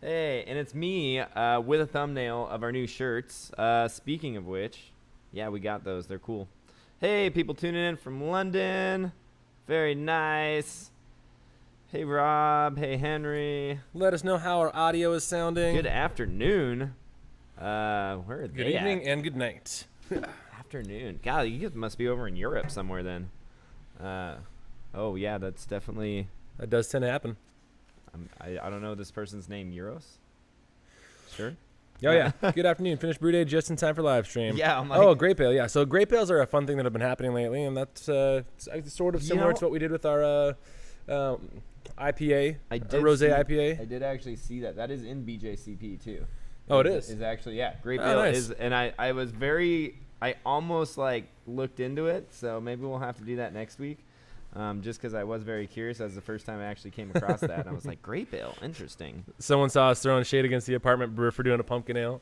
Hey, and it's me with a thumbnail of our new shirts. Speaking of which, yeah, we got those. They're cool. Hey, people tuning in from London. Very nice. Hey, Rob. Hey, Henry. Let us know how our audio is sounding. Good afternoon. Where are they? Good evening and good night. Afternoon. God, you guys must be over in Europe somewhere then. Oh, yeah, that's definitely... That does tend to happen. I don't know this person's name. Euros? Sure. Oh, yeah. Good afternoon. Finished brew day just in time for live stream. Yeah. I'm like, oh, grape ale. Yeah. So grape ales are a fun thing that have been happening lately, and that's sort of similar to what we did with our IPA, Rosé IPA. I did actually see that. That is in BJCP too. Oh, it is? Is actually, yeah. Grape ale nice. is, and I was very, I almost like looked into it, so maybe we'll have to do that next week. Just because I was very curious. That was the first time I actually came across that. And I was like, grape ale, interesting. Someone saw us throwing shade against the apartment brewer for doing a pumpkin ale.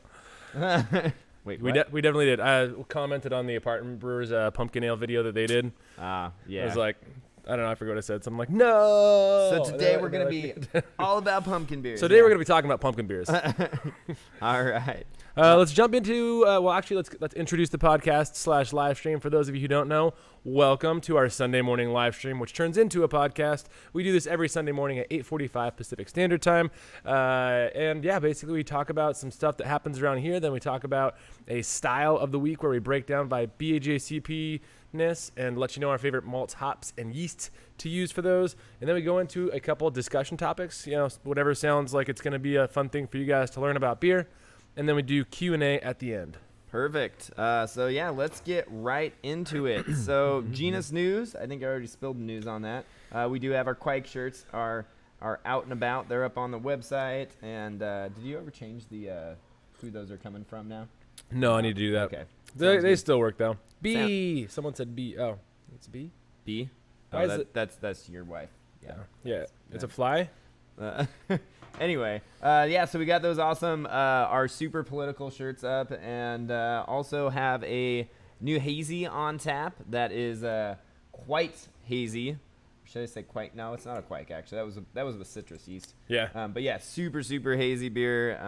Wait, we definitely did. I commented on the apartment brewer's pumpkin ale video that they did. Yeah. I was like, I don't know, I forgot what I said. So I'm like, no. So today we're going to be all about pumpkin beers. So today we're going to be talking about pumpkin beers. All right. Let's jump into, let's introduce the podcast / live stream. For those of you who don't know, welcome to our Sunday morning live stream, which turns into a podcast. We do this every Sunday morning at 8:45 Pacific Standard Time. And yeah, basically we talk about some stuff that happens around here. Then we talk about a style of the week where we break down by BAJCP-ness and let you know our favorite malts, hops, and yeast to use for those. And then we go into a couple of discussion topics, whatever sounds like it's going to be a fun thing for you guys to learn about beer. And then we do Q&A at the end. Perfect. So, yeah, let's get right into it. So, Genus News. I think I already spilled the news on that. We do have our Quake shirts are out and about. They're up on the website. And did you ever change the who those are coming from now? No, I need to do that. Okay. They still work, though. B. Someone said B. Oh, it's B? B? Why is it? That's your wife. Yeah. It's a fly? Anyway, so we got those awesome, our super political shirts up, and also have a new hazy on tap that is quite hazy. Should I say quite? No, it's not a quake, actually. That was with citrus yeast. Yeah. But yeah, super, super hazy beer,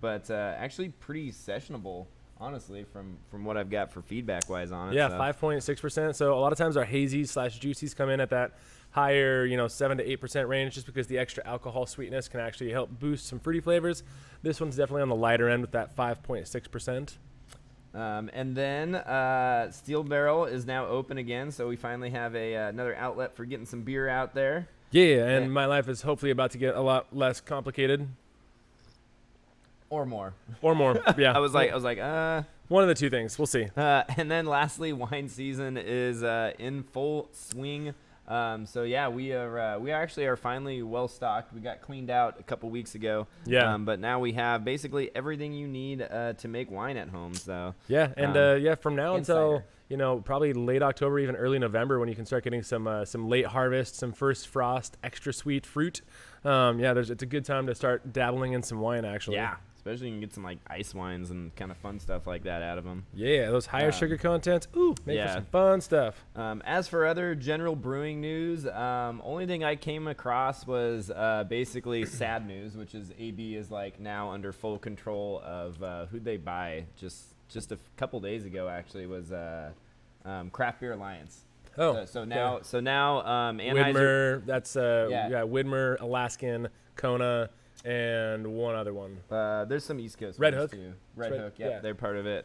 but actually pretty sessionable, honestly, from what I've got for feedback-wise on it. Yeah, 5.6%. So a lot of times our hazies / juicies come in at that higher, 7 to 8% range, just because the extra alcohol sweetness can actually help boost some fruity flavors. This one's definitely on the lighter end with that 5.6%. And then Steel Barrel is now open again, so we finally have another outlet for getting some beer out there. Yeah, and my life is hopefully about to get a lot less complicated. Or more. Yeah. I was like, one of the two things. We'll see. And then lastly, wine season is in full swing. So yeah, we actually are finally well stocked. We got cleaned out a couple weeks ago. Yeah. But now we have basically everything you need to make wine at home. So yeah, and from now Insider. until probably late October, even early November, when you can start getting some late harvest, some first frost, extra sweet fruit. It's a good time to start dabbling in some wine actually. Yeah. Especially you can get some like ice wines and kind of fun stuff like that out of them. Yeah, those higher sugar contents. Make for some fun stuff. As for other general brewing news, only thing I came across was basically sad news, which is AB is like now under full control of who'd they buy just a couple days ago actually was Craft Beer Alliance. So now Anheuser, Widmer, that's Widmer, Alaskan, Kona, and one other one. There's some East Coast Red ones Hook. too. Red Hook, yeah, they're part of it.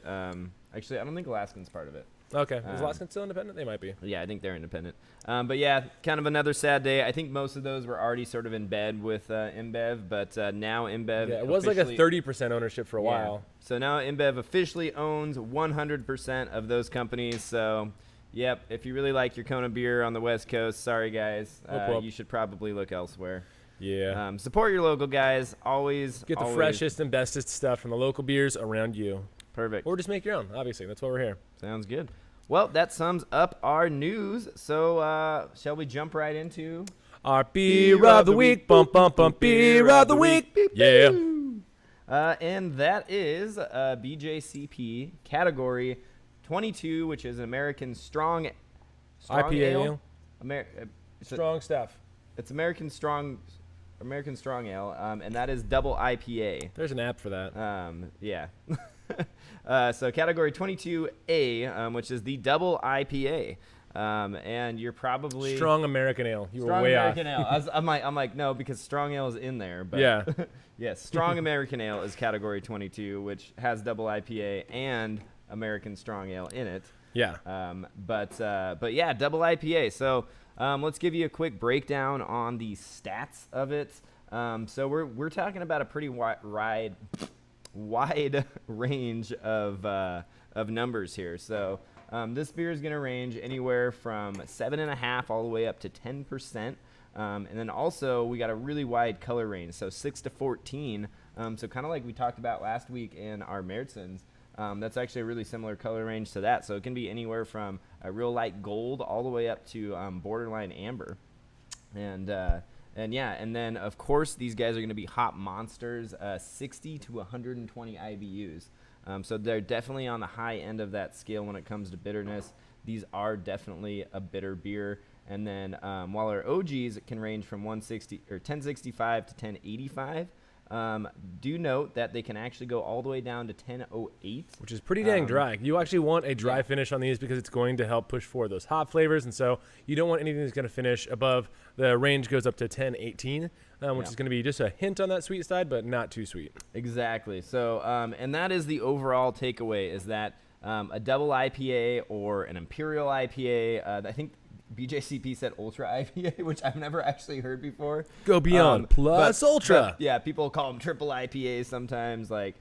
Actually, I don't think Alaskan's part of it. Okay, is Alaskan still independent? They might be. Yeah, I think they're independent. But yeah, kind of another sad day. I think most of those were already sort of in bed with InBev, but now InBev. Yeah, it was like a 30% ownership for a while. So now InBev officially owns 100% of those companies. So, yep, if you really like your Kona beer on the West Coast, sorry guys, you should probably look elsewhere. Yeah. Support your local guys. Always get the freshest and bestest stuff from the local beers around you. Perfect. Or just make your own. Obviously, that's why we're here. Sounds good. Well, that sums up our news. So, shall we jump right into our beer of the week? Bump, bump, bump. Beer of the week. Yeah. And that is BJCP category 22, which is an American strong IPA ale. Ale. Strong stuff. It's American strong American Strong Ale, and that is double IPA. There's an app for that. Yeah. So category 22A, which is the double IPA. And you're probably Strong American Ale. You were Strong way American off. Ale. I'm like, no, because Strong Ale is in there. But Yeah. yes, Strong American Ale is category 22, which has double IPA and American Strong Ale in it. Yeah. But yeah, double IPA. So let's give you a quick breakdown on the stats of it. So we're talking about a pretty wide range of numbers here. So this beer is going to range anywhere from 7.5 all the way up to 10%. And then also we got a really wide color range, so 6 to 14. So kind of like we talked about last week in our Märtzens. That's actually a really similar color range to that. So it can be anywhere from a real light gold all the way up to borderline amber. And yeah, and then of course these guys are going to be hop monsters, 60 to 120 IBUs. So they're definitely on the high end of that scale when it comes to bitterness. These are definitely a bitter beer. And then while our OGs can range from 1065 to 1085. Do note that they can actually go all the way down to 1008, which is pretty dang dry. You actually want a dry yeah. finish on these because it's going to help push forward those hop flavors, and so you don't want anything that's going to finish above. The range goes up to 1018, which is going to be just a hint on that sweet side, but not too sweet. Exactly. So, and that is the overall takeaway: is that a double IPA or an imperial IPA. I think BJCP said Ultra IPA, which I've never actually heard before. Go beyond plus Ultra. But, yeah, people call them triple IPAs sometimes, like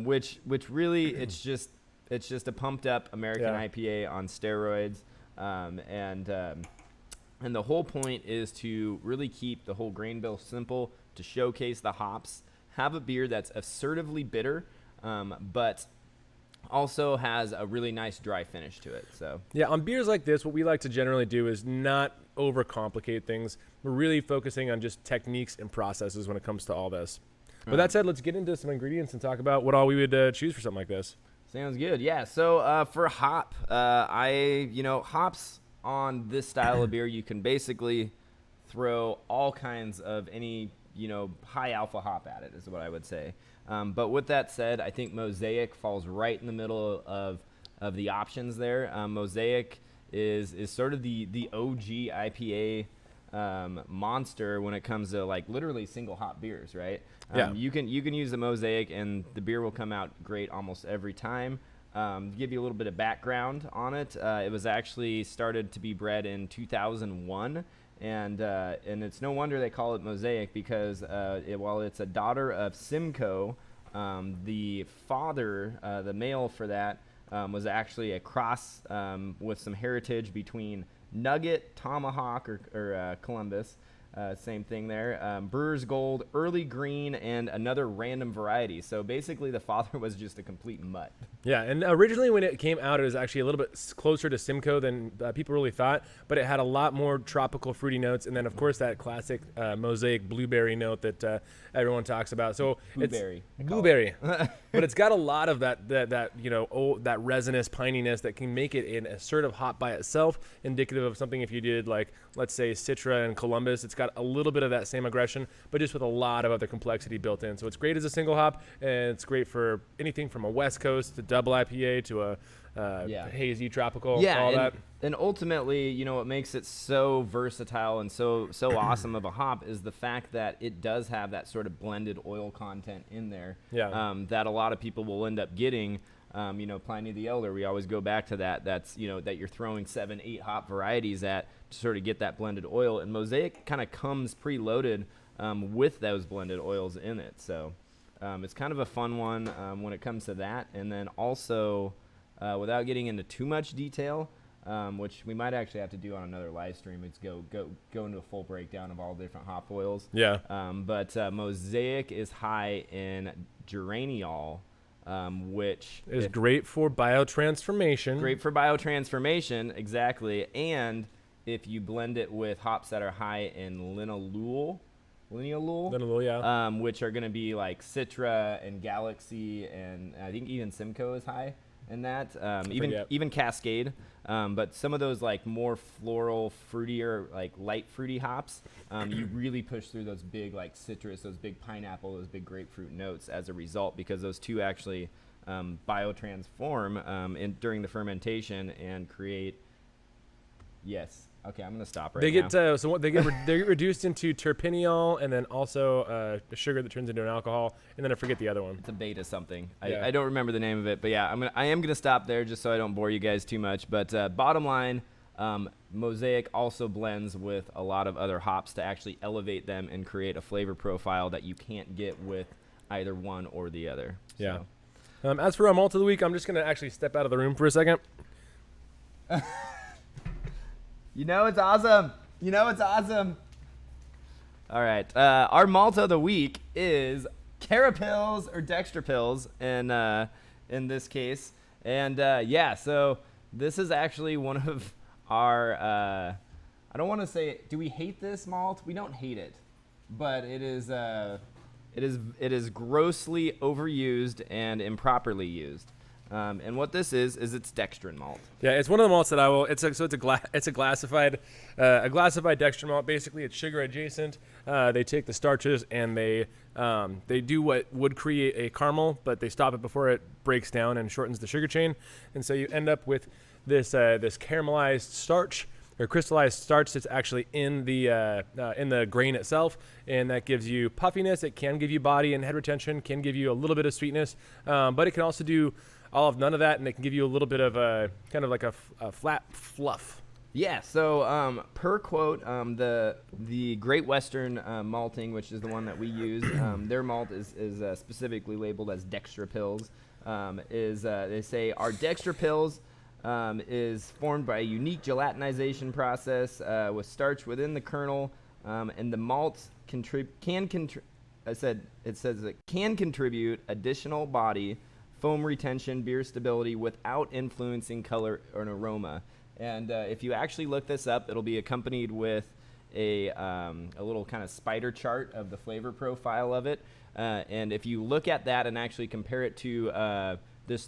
which really it's just a pumped up American IPA on steroids, and the whole point is to really keep the whole grain bill simple, to showcase the hops, have a beer that's assertively bitter, but also has a really nice dry finish to it. So yeah, on beers like this, what we like to generally do is not overcomplicate things. We're really focusing on just techniques and processes when it comes to all this. But that said, let's get into some ingredients and talk about what all we would choose for something like this. Sounds good. Yeah. So for hop, hops on this style of beer, you can basically throw all kinds of any high alpha hop at it, is what I would say. But with that said, I think Mosaic falls right in the middle of the options there. Mosaic is sort of the OG IPA monster when it comes to like literally single hop beers, right? Yeah. You can use the Mosaic and the beer will come out great almost every time. To give you a little bit of background on it, it was actually started to be bred in 2001. And it's no wonder they call it Mosaic because while it's a daughter of Simcoe, the father, the male for that, was actually a cross with some heritage between Nugget, Tomahawk, or Columbus. Same thing there. Brewer's Gold, Early Green, and another random variety. So basically the father was just a complete mutt. Yeah, and originally when it came out, it was actually a little bit closer to Simcoe than people really thought, but it had a lot more tropical fruity notes, and then of course that classic Mosaic blueberry note that everyone talks about. So Blueberry. But it's got a lot of that resinous pininess that can make it an assertive hop by itself, indicative of something if you did like, let's say, Citra and Columbus. It's got a little bit of that same aggression, but just with a lot of other complexity built in. So it's great as a single hop, and it's great for anything from a West Coast to double IPA to a hazy tropical, all that. And ultimately, what makes it so versatile and so awesome of a hop is the fact that it does have that sort of blended oil content in there. Yeah. That a lot of people will end up getting. Pliny the Elder, we always go back to that. That's, that you're throwing 7-8 hop varieties at to sort of get that blended oil. And Mosaic kind of comes preloaded with those blended oils in it. So it's kind of a fun one when it comes to that. And then also, without getting into too much detail, which we might actually have to do on another live stream, it's go into a full breakdown of all the different hop oils. Yeah. But Mosaic is high in geraniol, which is great for biotransformation. Great for biotransformation, exactly. And if you blend it with hops that are high in linalool, which are going to be like Citra and Galaxy, and I think even Simcoe is high. and that Forget. even Cascade. But some of those like more floral, fruitier, like light fruity hops, you really push through those big like citrus, those big pineapple, those big grapefruit notes as a result, because those two actually biotransform during the fermentation and create. Yes. Okay, I'm gonna stop right now. They get reduced into terpineol, and then also a sugar that turns into an alcohol, and then I forget the other one. It's a beta something. Yeah. I don't remember the name of it, but yeah, I am gonna stop there just so I don't bore you guys too much. But bottom line, Mosaic also blends with a lot of other hops to actually elevate them and create a flavor profile that you can't get with either one or the other. Yeah. So. As for our malt of the week, I'm just gonna actually step out of the room for a second. You know it's awesome. All right. Our malt of the week is CaraPils or Dextrapils in this case. And so this is actually one of our I don't want to say, do we hate this malt? We don't hate it. But it is grossly overused and improperly used. And what this is it's dextrin malt. Yeah, it's one of the malts that I will. It's a glassified dextrin malt. Basically, it's sugar adjacent. They take the starches and they do what would create a caramel, but they stop it before it breaks down and shortens the sugar chain. And so you end up with this caramelized starch or crystallized starch that's actually in the grain itself, and that gives you puffiness. It can give you body and head retention. Can give you a little bit of sweetness, but it can also do all of none of that, and it can give you a little bit of a kind of like a flat fluff. Yeah, so per quote, the Great Western Malting, which is the one that we use, their malt is specifically labeled as Dextrapils. They say our Dextrapils is formed by a unique gelatinization process with starch within the kernel, and the malt can contribute additional body, foam retention, beer stability without influencing color or an aroma. And if you actually look this up, it'll be accompanied with a little kind of spider chart of the flavor profile of it. And if you look at that and actually compare it to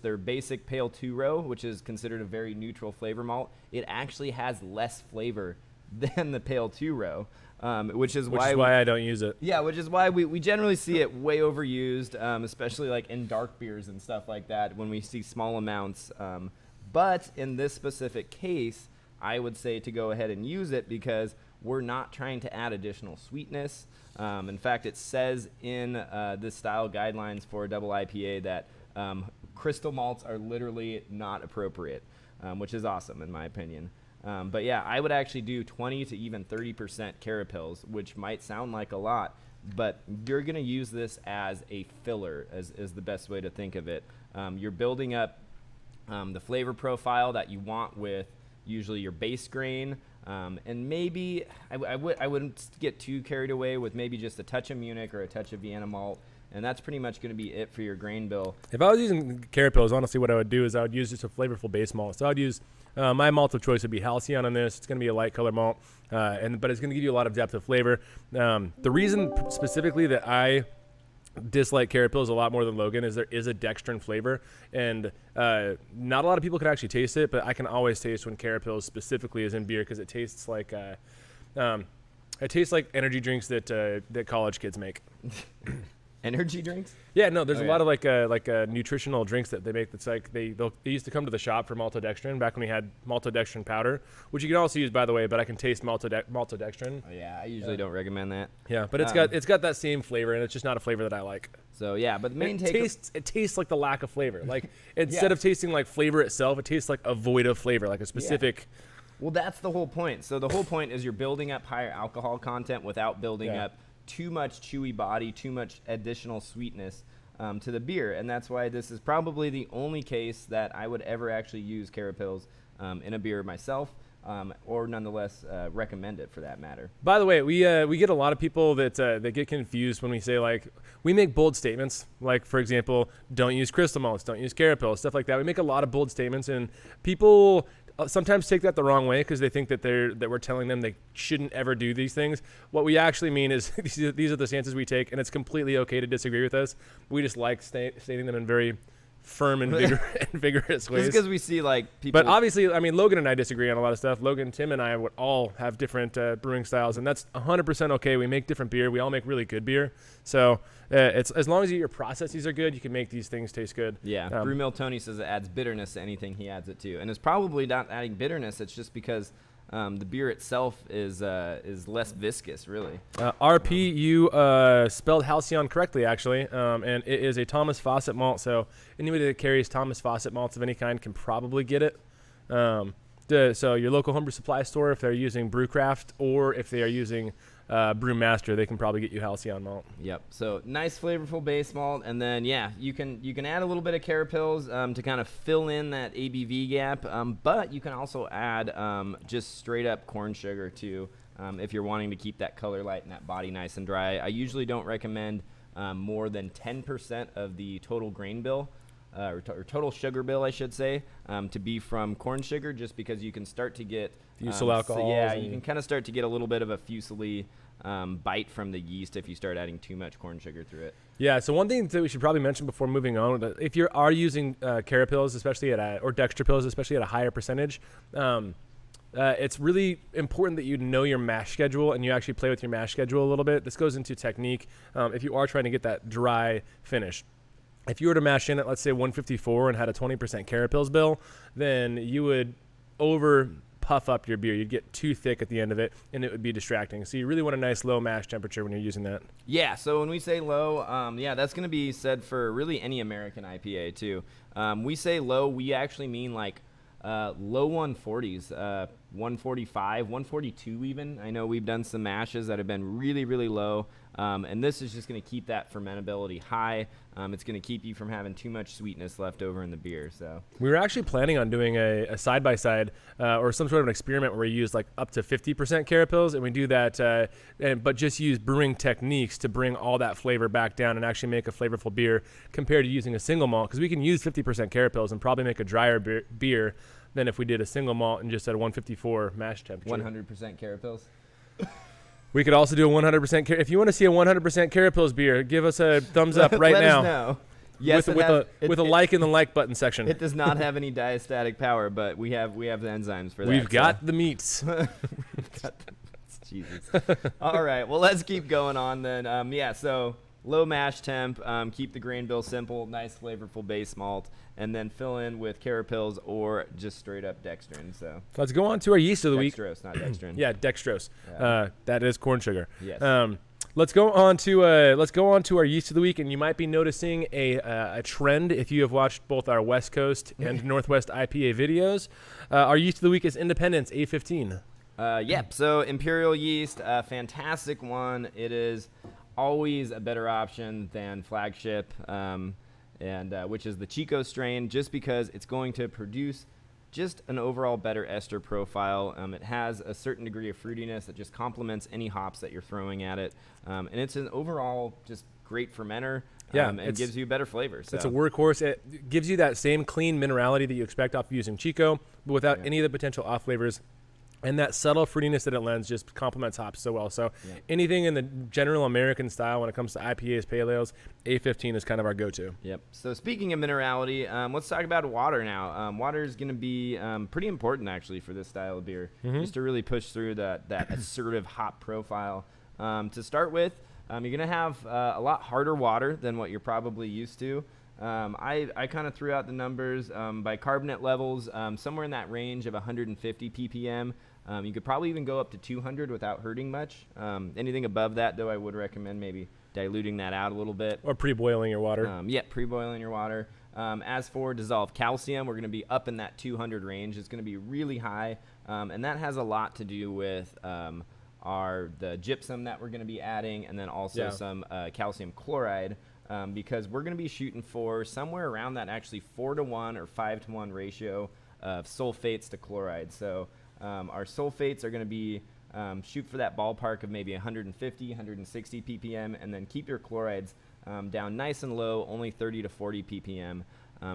their basic Pale 2-Row, which is considered a very neutral flavor malt, it actually has less flavor than the Pale 2-Row. Which is why I don't use it. Yeah, which is why we generally see it way overused, especially like in dark beers and stuff like that when we see small amounts. But in this specific case, I would say to go ahead and use it because we're not trying to add additional sweetness. In fact, it says in this style guidelines for a double IPA that crystal malts are literally not appropriate, which is awesome in my opinion. But yeah, I would actually do 20 to even 30% CaraPils, which might sound like a lot, but you're going to use this as a filler, is the best way to think of it. You're building up the flavor profile that you want with usually your base grain, and maybe I wouldn't get too carried away with maybe just a touch of Munich or a touch of Vienna malt. And that's pretty much going to be it for your grain bill. If I was using CaraPils, honestly, what I would do is I would use just a flavorful base malt. So I'd use my malt of choice would be Halcyon on this. It's going to be a light color malt, but it's going to give you a lot of depth of flavor. The reason specifically that I dislike CaraPils a lot more than Logan is there is a dextrin flavor, and not a lot of people can actually taste it, but I can always taste when CaraPils specifically is in beer because it tastes like energy drinks that college kids make. Energy drinks? Yeah, no, there's a lot of like nutritional drinks that they make. That's like they used to come to the shop for maltodextrin back when we had maltodextrin powder, which you can also use by the way. But I can taste maltodextrin. Oh, yeah, I usually don't recommend that. Yeah, but it's got that same flavor, and it's just not a flavor that I like. So yeah, but the main it tastes like the lack of flavor. Like instead of tasting like flavor itself, it tastes like a void of flavor, like a specific. Yeah. Well, that's the whole point. So the whole point is you're building up higher alcohol content without building up too much chewy body, too much additional sweetness to the beer. And that's why this is probably the only case that I would ever actually use CaraPils in a beer myself, or nonetheless recommend it for that matter. By the way, we get a lot of people that get confused when we say, like, we make bold statements, like, for example, don't use crystal malts, don't use CaraPils, stuff like that. We make a lot of bold statements, and people sometimes take that the wrong way because they think that we're telling them they shouldn't ever do these things. What we actually mean is these are the stances we take, and it's completely okay to disagree with us. We just like stating them in very firm and, vigorous ways. Just because we see like people. But obviously, I mean, Logan and I disagree on a lot of stuff. Logan, Tim, and I would all have different brewing styles, and that's 100% okay. We make different beer. We all make really good beer. So it's as long as your processes are good, you can make these things taste good. Yeah. Brew Mill Tony says it adds bitterness to anything he adds it to, and it's probably not adding bitterness. It's just because the beer itself is less viscous, really. RP, you spelled Halcyon correctly, actually, and it is a Thomas Fawcett malt. So anybody that carries Thomas Fawcett malts of any kind can probably get it. So your local homebrew supply store, if they're using Brewcraft or if they are using Brewmaster, they can probably get you Halcyon malt. Yep. So nice, flavorful base malt, and then you can add a little bit of CaraPils to kind of fill in that ABV gap. But you can also add just straight up corn sugar too, if you're wanting to keep that color light and that body nice and dry. I usually don't recommend more than 10% of the total grain bill. Or total sugar bill, I should say, to be from corn sugar, just because you can start to get fusel alcohol. So you can kind of start to get a little bit of a fusely bite from the yeast if you start adding too much corn sugar through it. Yeah. So one thing that we should probably mention before moving on, if you are using CaraPils, especially or dextrapils, especially at a higher percentage, it's really important that you know your mash schedule and you actually play with your mash schedule a little bit. This goes into technique if you are trying to get that dry finish. If you were to mash in at, let's say, 154 and had a 20% CaraPils bill, then you would over puff up your beer. You'd get too thick at the end of it, and it would be distracting. So you really want a nice low mash temperature when you're using that. Yeah, so when we say low, that's going to be said for really any American IPA, too. We say low, we actually mean like low 140s, 145, 142 even. I know we've done some mashes that have been really, really low, and this is just going to keep that fermentability high. It's going to keep you from having too much sweetness left over in the beer. So we were actually planning on doing a side-by-side or some sort of an experiment where we use like up to 50% CaraPils, and we do that, but just use brewing techniques to bring all that flavor back down and actually make a flavorful beer compared to using a single malt, because we can use 50% CaraPils and probably make a drier beer than if we did a single malt and just at a 154 mash temperature. 100% CaraPils. We could also do a 100%. If you want to see a 100% CaraPils beer, give us a thumbs up right Let now. Us know. Yes, with a like in the like button section. It does not have any diastatic power, but we have the enzymes for that. We've got the meats. Jesus. All right. Well, let's keep going on then. So low mash temp, keep the grain bill simple, nice flavorful base malt, and then fill in with CaraPils or just straight up dextrin. So let's go on to our yeast of the week. Dextrose, not dextrin. Yeah, dextrose. Yeah. That is corn sugar. Yes. Let's go on to our yeast of the week, and you might be noticing a trend if you have watched both our West Coast and Northwest IPA videos. Our yeast of the week is Independence A15. Yep. So Imperial yeast, fantastic one. It is always a better option than Flagship, which is the Chico strain, just because it's going to produce just an overall better ester profile. It has a certain degree of fruitiness that just complements any hops that you're throwing at it, and it's an overall just great fermenter. And gives you better flavor. So. It's a workhorse. It gives you that same clean minerality that you expect off of using Chico, but without any of the potential off flavors. And that subtle fruitiness that it lends just complements hops so well. So anything in the general American style when it comes to IPAs, pale ales, A15 is kind of our go-to. Yep. So speaking of minerality, let's talk about water now. Water is going to be pretty important, actually, for this style of beer, just to really push through that assertive hop profile. To start with, you're going to have a lot harder water than what you're probably used to. I kind of threw out the numbers by carbonate levels, somewhere in that range of 150 ppm. You could probably even go up to 200 without hurting much. Anything above that, though, I would recommend maybe diluting that out a little bit. Or pre-boiling your water. Pre-boiling your water. As for dissolved calcium, we're going to be up in that 200 range. It's going to be really high, and that has a lot to do with the gypsum that we're going to be adding, and then also some calcium chloride. Because we're going to be shooting for somewhere around that actually 4-to-1 or 5-to-1 ratio of sulfates to chlorides. So our sulfates are going to be shoot for that ballpark of maybe 150, 160 ppm, and then keep your chlorides down nice and low, only 30 to 40 ppm,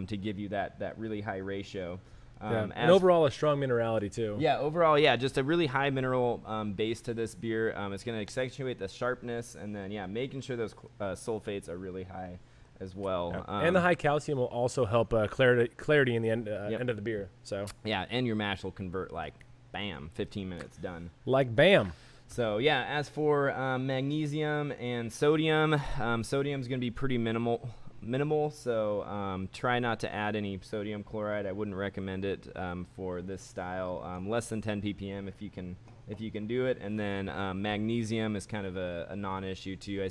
to give you that really high ratio. And overall, a strong minerality, too. Yeah, overall, just a really high mineral base to this beer. It's going to accentuate the sharpness, and then, making sure those sulfates are really high as well. Yeah. And the high calcium will also help clarity in the end of the beer. So yeah, and your mash will convert like bam, 15 minutes done. Like bam. So yeah, as for magnesium and sodium, sodium's going to be pretty minimal. So try not to add any sodium chloride. I wouldn't recommend it for this style. Less than 10 ppm if you can do it. And then magnesium is kind of a non-issue too.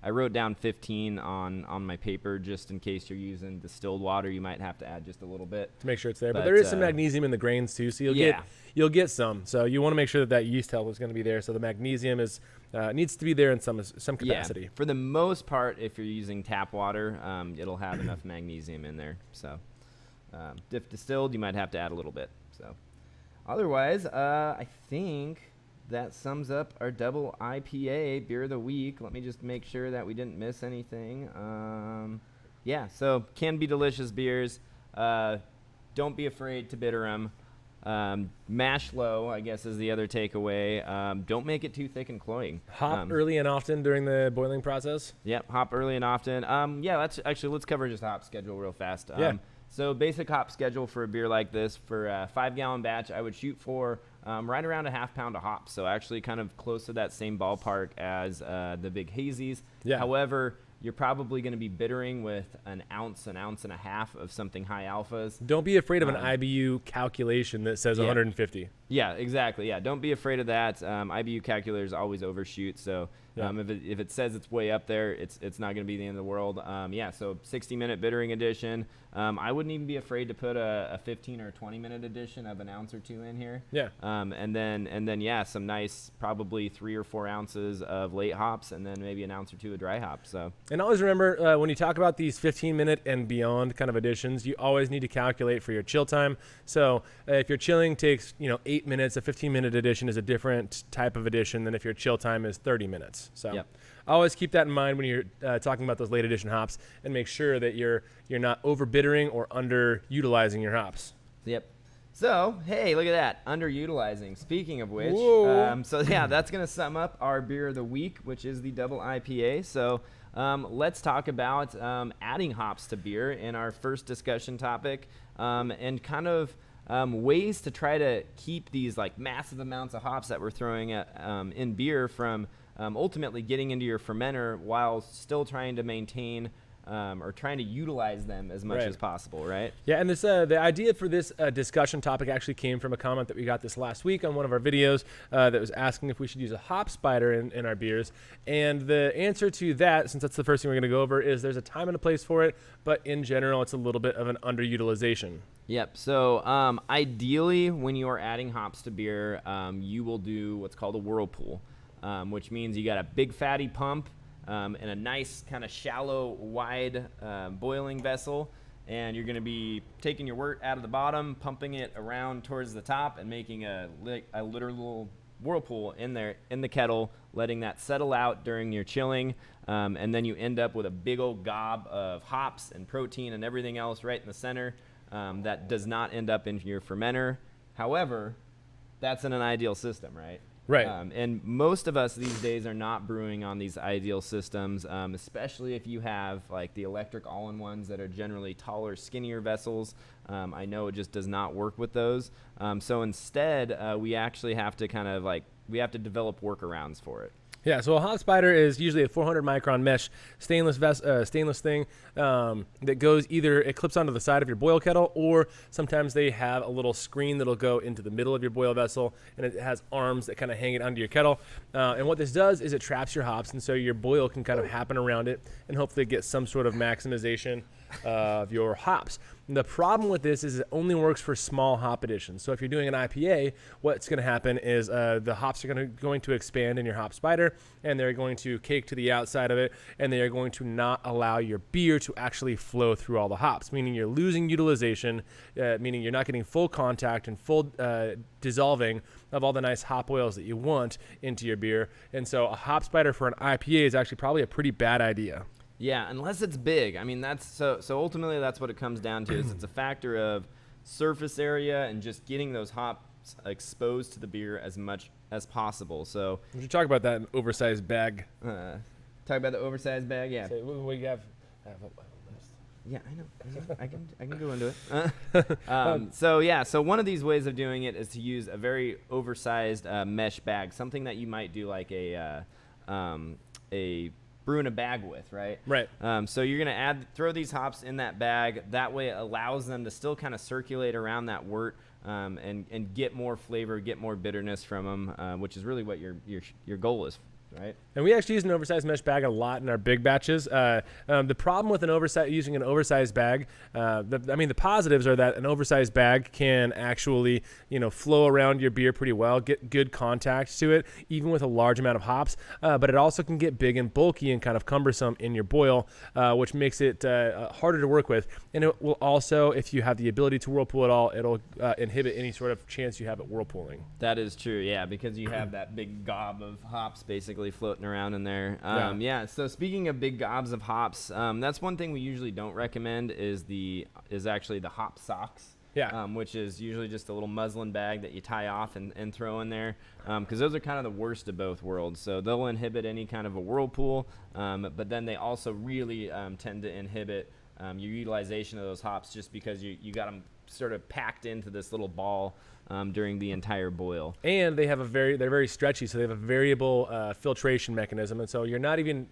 I wrote down 15 on my paper just in case you're using distilled water. You might have to add just a little bit to make sure it's there. But there is some magnesium in the grains too, so you'll get some. So you want to make sure that yeast health is going to be there. So the magnesium needs to be there in some capacity. Yeah. For the most part, if you're using tap water, it'll have enough magnesium in there. So if distilled, you might have to add a little bit. So otherwise, I think that sums up our double IPA beer of the week. Let me just make sure that we didn't miss anything. Yeah, so can be delicious beers. Don't be afraid to bitter them. Mash low, I guess, is the other takeaway. Don't make it too thick and cloying. Hop early and often during the boiling process. Yep, hop early and often. Yeah, let's cover just hop schedule real fast. So basic hop schedule for a beer like this, for a 5-gallon batch, I would shoot for right around a half pound of hops. So actually kind of close to that same ballpark as the big hazies. Yeah. However, you're probably going to be bittering with an ounce and a half of something high alphas. Don't be afraid of an IBU calculation that says 150. Yeah, exactly. Yeah, don't be afraid of that. IBU calculators always overshoot. So if it says it's way up there, it's not going to be the end of the world. So 60-minute bittering addition. I wouldn't even be afraid to put a 15 or 20-minute addition of an ounce or two in here. Yeah. And then some nice probably 3 or 4 ounces of late hops, and then maybe an ounce or two of dry hops. So. And always remember, when you talk about these 15-minute and beyond kind of additions, you always need to calculate for your chill time. So if your chilling takes 8 minutes, a 15-minute addition is a different type of addition than if your chill time is 30 minutes. So always keep that in mind when you're talking about those late addition hops, and make sure that you're not over bittering or underutilizing your hops. Yep. So, hey, look at that. Underutilizing. Speaking of which, that's going to sum up our beer of the week, which is the double IPA. So let's talk about adding hops to beer in our first discussion topic, and kind of ways to try to keep these like massive amounts of hops that we're throwing in beer from ultimately getting into your fermenter while still trying to maintain or trying to utilize them as much as possible, right? Yeah, and this the idea for this discussion topic actually came from a comment that we got this last week on one of our videos that was asking if we should use a hop spider in our beers. And the answer to that, since that's the first thing we're going to go over, is there's a time and a place for it, but in general, it's a little bit of an underutilization. Yep. So ideally, when you are adding hops to beer, you will do what's called a whirlpool, which means you got a big fatty pump and a nice kind of shallow, wide boiling vessel, and you're going to be taking your wort out of the bottom, pumping it around towards the top, and making a literal whirlpool in there in the kettle, letting that settle out during your chilling, and then you end up with a big old gob of hops and protein and everything else right in the center that does not end up in your fermenter. However, that's in an ideal system, right? Right. And most of us these days are not brewing on these ideal systems, especially if you have like the electric all-in-ones that are generally taller, skinnier vessels. I know it just does not work with those. So instead, we actually have to we have to develop workarounds for it. Yeah, so a hop spider is usually a 400 micron mesh stainless thing that goes either, it clips onto the side of your boil kettle, or sometimes they have a little screen that'll go into the middle of your boil vessel, and it has arms that kind of hang it onto your kettle. And what this does is it traps your hops, and so your boil can kind of happen around it and hopefully get some sort of maximization of your hops. And the problem with this is it only works for small hop additions. So if you're doing an IPA, what's going to happen is the hops are going to expand in your hop spider, and they're going to cake to the outside of it, and they are going to not allow your beer to actually flow through all the hops, meaning you're losing utilization, meaning you're not getting full contact and full dissolving of all the nice hop oils that you want into your beer. And so a hop spider for an IPA is actually probably a pretty bad idea. Yeah, unless it's big. I mean, that's so ultimately that's what it comes down to. Is it's a factor of surface area and just getting those hops exposed to the beer as much as possible. So we should talk about that oversized bag. Talk about the oversized bag, yeah. So we have Yeah, I know. I can go into it. So one of these ways of doing it is to use a very oversized mesh bag, something that you might do like a brew in a bag with, right? Right. So you're gonna throw these hops in that bag. That way, it allows them to still kind of circulate around that wort and get more flavor, get more bitterness from them, which is really what your goal is. Right. And we actually use an oversized mesh bag a lot in our big batches. The problem with using an oversized bag, the positives are that an oversized bag can actually, flow around your beer pretty well, get good contact to it, even with a large amount of hops. But it also can get big and bulky and kind of cumbersome in your boil, which makes it harder to work with. And it will also, if you have the ability to whirlpool at all, it'll inhibit any sort of chance you have at whirlpooling. That is true, yeah, because you have that big gob of hops basically floating around in there. So speaking of big gobs of hops, that's one thing we usually don't recommend is actually the hop socks. Yeah. Which is usually just a little muslin bag that you tie off and throw in there, because those are kind of the worst of both worlds. So they'll inhibit any kind of a whirlpool, but then they also really tend to inhibit your utilization of those hops, just because you got them sort of packed into this little ball during the entire boil. And they're very stretchy, so they have a variable filtration mechanism, and so you're not even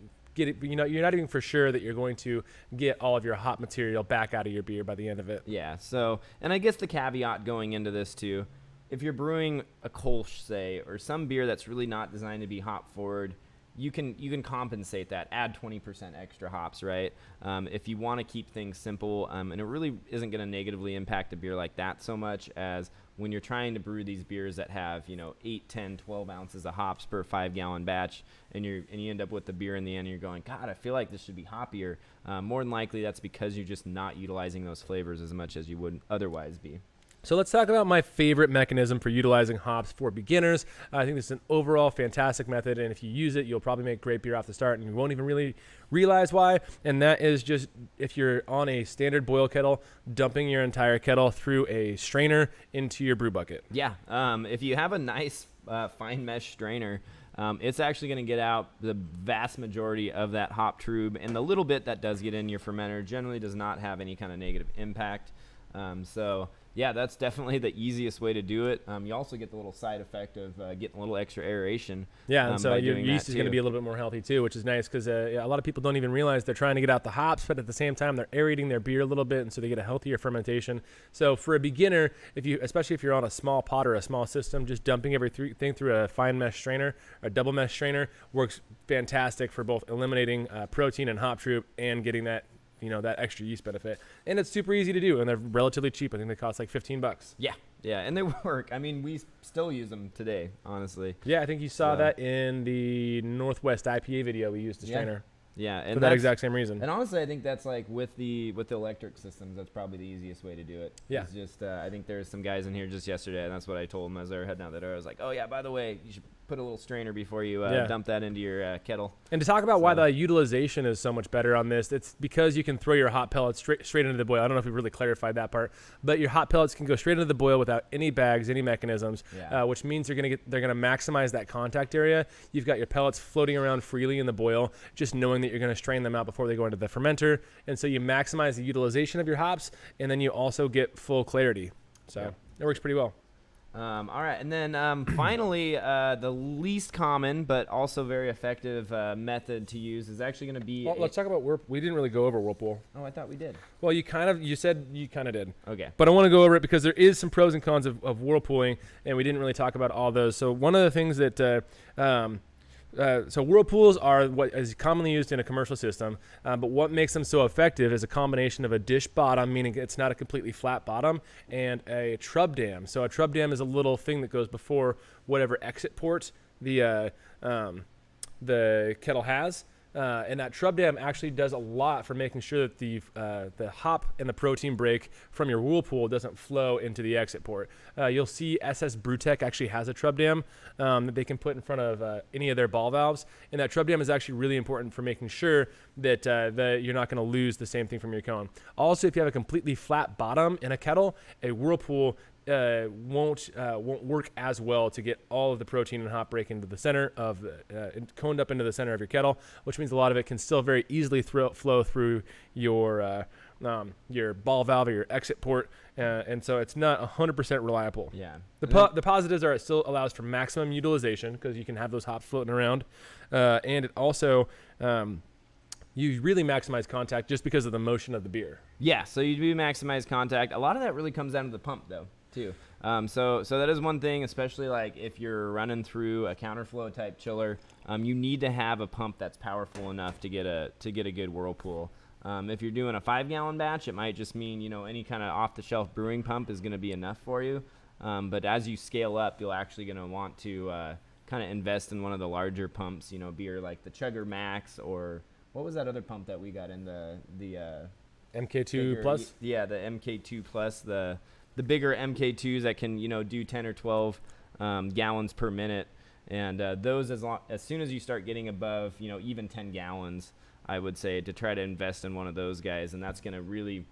for sure that you're going to get all of your hop material back out of your beer by the end of it. Yeah. So, and I guess the caveat going into this too, if you're brewing a Kolsch, say, or some beer that's really not designed to be hop forward, you can compensate that, add 20% extra hops, right? If you want to keep things simple, and it really isn't going to negatively impact a beer like that so much as when you're trying to brew these beers that have 8, 10, 12 ounces of hops per 5-gallon batch, and you end up with the beer in the end, and you're going, God, I feel like this should be hoppier. More than likely, that's because you're just not utilizing those flavors as much as you would otherwise be. So let's talk about my favorite mechanism for utilizing hops for beginners. I think this is an overall fantastic method, and if you use it, you'll probably make great beer off the start, and you won't even really realize why. And that is just, if you're on a standard boil kettle, dumping your entire kettle through a strainer into your brew bucket. Yeah, if you have a nice fine mesh strainer, it's actually going to get out the vast majority of that hop trube, and the little bit that does get in your fermenter generally does not have any kind of negative impact. Yeah, that's definitely the easiest way to do it. You also get the little side effect of getting a little extra aeration. Yeah, and so your yeast is going to be a little bit more healthy too, which is nice because a lot of people don't even realize they're trying to get out the hops, but at the same time they're aerating their beer a little bit, and so they get a healthier fermentation. So for a beginner, especially if you're on a small pot or a small system, just dumping everything through a fine mesh strainer or a double mesh strainer works fantastic for both eliminating protein and hop trube and getting that that extra yeast benefit. And it's super easy to do, and they're relatively cheap. I think they cost like $15. Yeah, and they work. I mean, we still use them today, honestly. Yeah, I think you saw that in the Northwest IPA video we used a strainer. Yeah, and for that exact same reason. And honestly, I think that's like with the electric systems, that's probably the easiest way to do it. Yeah. It's just I think there's some guys in here just yesterday, and that's what I told them as they were heading out the door. I was like, oh yeah, by the way, you should put a little strainer before you dump that into your kettle. And to talk about why the utilization is so much better on this, it's because you can throw your hot pellets straight into the boil. I don't know if we really clarified that part, but your hot pellets can go straight into the boil without any bags, any mechanisms, which means they're going to maximize that contact area. You've got your pellets floating around freely in the boil, just knowing that you're going to strain them out before they go into the fermenter. And so you maximize the utilization of your hops, and then you also get full clarity. So it works pretty well. All right, and then finally, the least common but also very effective method to use is actually going to be. Well, let's talk about whirlpool. We didn't really go over whirlpool. Oh, I thought we did. Well, you said you kind of did. Okay. But I want to go over it because there is some pros and cons of whirlpooling, and we didn't really talk about all those. So one of the things that so whirlpools are what is commonly used in a commercial system, but what makes them so effective is a combination of a dish bottom, meaning it's not a completely flat bottom, and a trub dam. So a trub dam is a little thing that goes before whatever exit port the kettle has. And that trub dam actually does a lot for making sure that the hop and the protein break from your whirlpool doesn't flow into the exit port. You'll see SS Brewtech actually has a trub dam that they can put in front of any of their ball valves, and that trub dam is actually really important for making sure that you're not going to lose the same thing from your cone. Also, if you have a completely flat bottom in a kettle, a whirlpool won't work as well to get all of the protein and hop break into the center of coned up into the center of your kettle, which means a lot of it can still very easily flow through your ball valve or your exit port, and so it's not 100% reliable. Yeah. The positives are it still allows for maximum utilization because you can have those hops floating around, and it also you really maximize contact just because of the motion of the beer. Yeah, so you do maximize contact. A lot of that really comes down to the pump, though, too. So that is one thing, especially like if you're running through a counterflow type chiller, you need to have a pump that's powerful enough to get a good whirlpool. If you're doing a 5-gallon batch, it might just mean any kind of off-the-shelf brewing pump is going to be enough for you. But as you scale up, you'll actually going to want to kind of invest in one of the larger pumps. Beer like the Chugger Max, or what was that other pump that we got in the MK2 bigger, Plus? Yeah, the MK2 Plus, the bigger MK2s that can do 10 or 12 gallons per minute, and those as soon as you start getting above even 10 gallons, I would say to try to invest in one of those guys, and that's going to really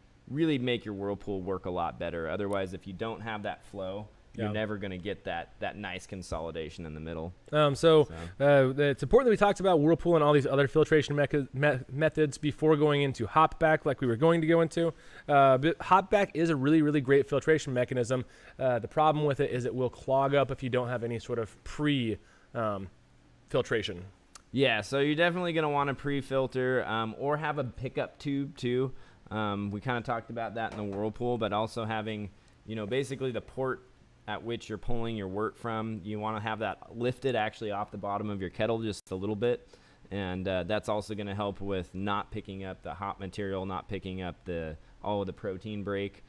make your whirlpool work a lot better. Otherwise, if you don't have that flow, you're never going to get that nice consolidation in the middle. So it's important that we talked about whirlpool and all these other filtration methods before going into hop back, like we were going to go into. But hop back is a really, really great filtration mechanism. The problem with it is it will clog up if you don't have any sort of pre-filtration. Yeah, so you're definitely going to want to pre-filter or have a pickup tube too. We kind of talked about that in the whirlpool, but also having, basically the port at which you're pulling your wort from, you want to have that lifted actually off the bottom of your kettle just a little bit. And that's also going to help with not picking up the hop material, not picking up all of the protein break,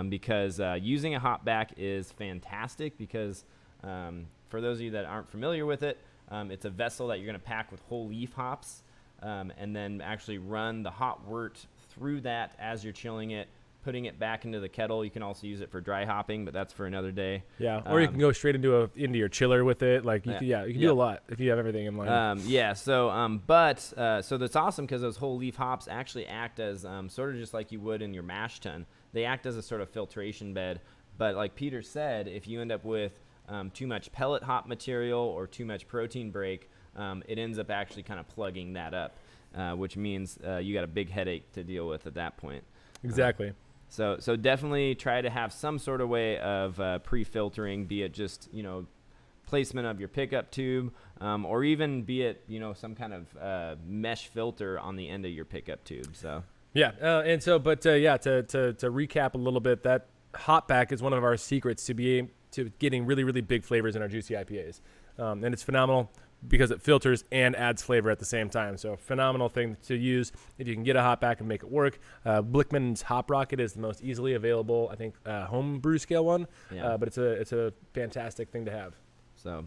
because using a hop back is fantastic because for those of you that aren't familiar with it, it's a vessel that you're going to pack with whole leaf hops, and then actually run the hot wort through that as you're chilling it, putting it back into the kettle. You can also use it for dry hopping, but that's for another day. Yeah, or you can go straight into your chiller with it. Like you can do a lot if you have everything in line. So that's awesome because those whole leaf hops actually act as sort of just like you would in your mash tun. They act as a sort of filtration bed. But like Peter said, if you end up with too much pellet hop material or too much protein break, it ends up actually kind of plugging that up, which means you got a big headache to deal with at that point. Exactly. So definitely try to have some sort of way of pre-filtering, be it just placement of your pickup tube, or even be it some kind of mesh filter on the end of your pickup tube. So to recap a little bit, that hop back is one of our secrets to getting really, really big flavors in our juicy IPAs, and it's phenomenal because it filters and adds flavor at the same time. So phenomenal thing to use if you can get a hop back and make it work. Blickman's Hop Rocket is the most easily available, I think, home brew scale one. Yeah. But it's a fantastic thing to have. So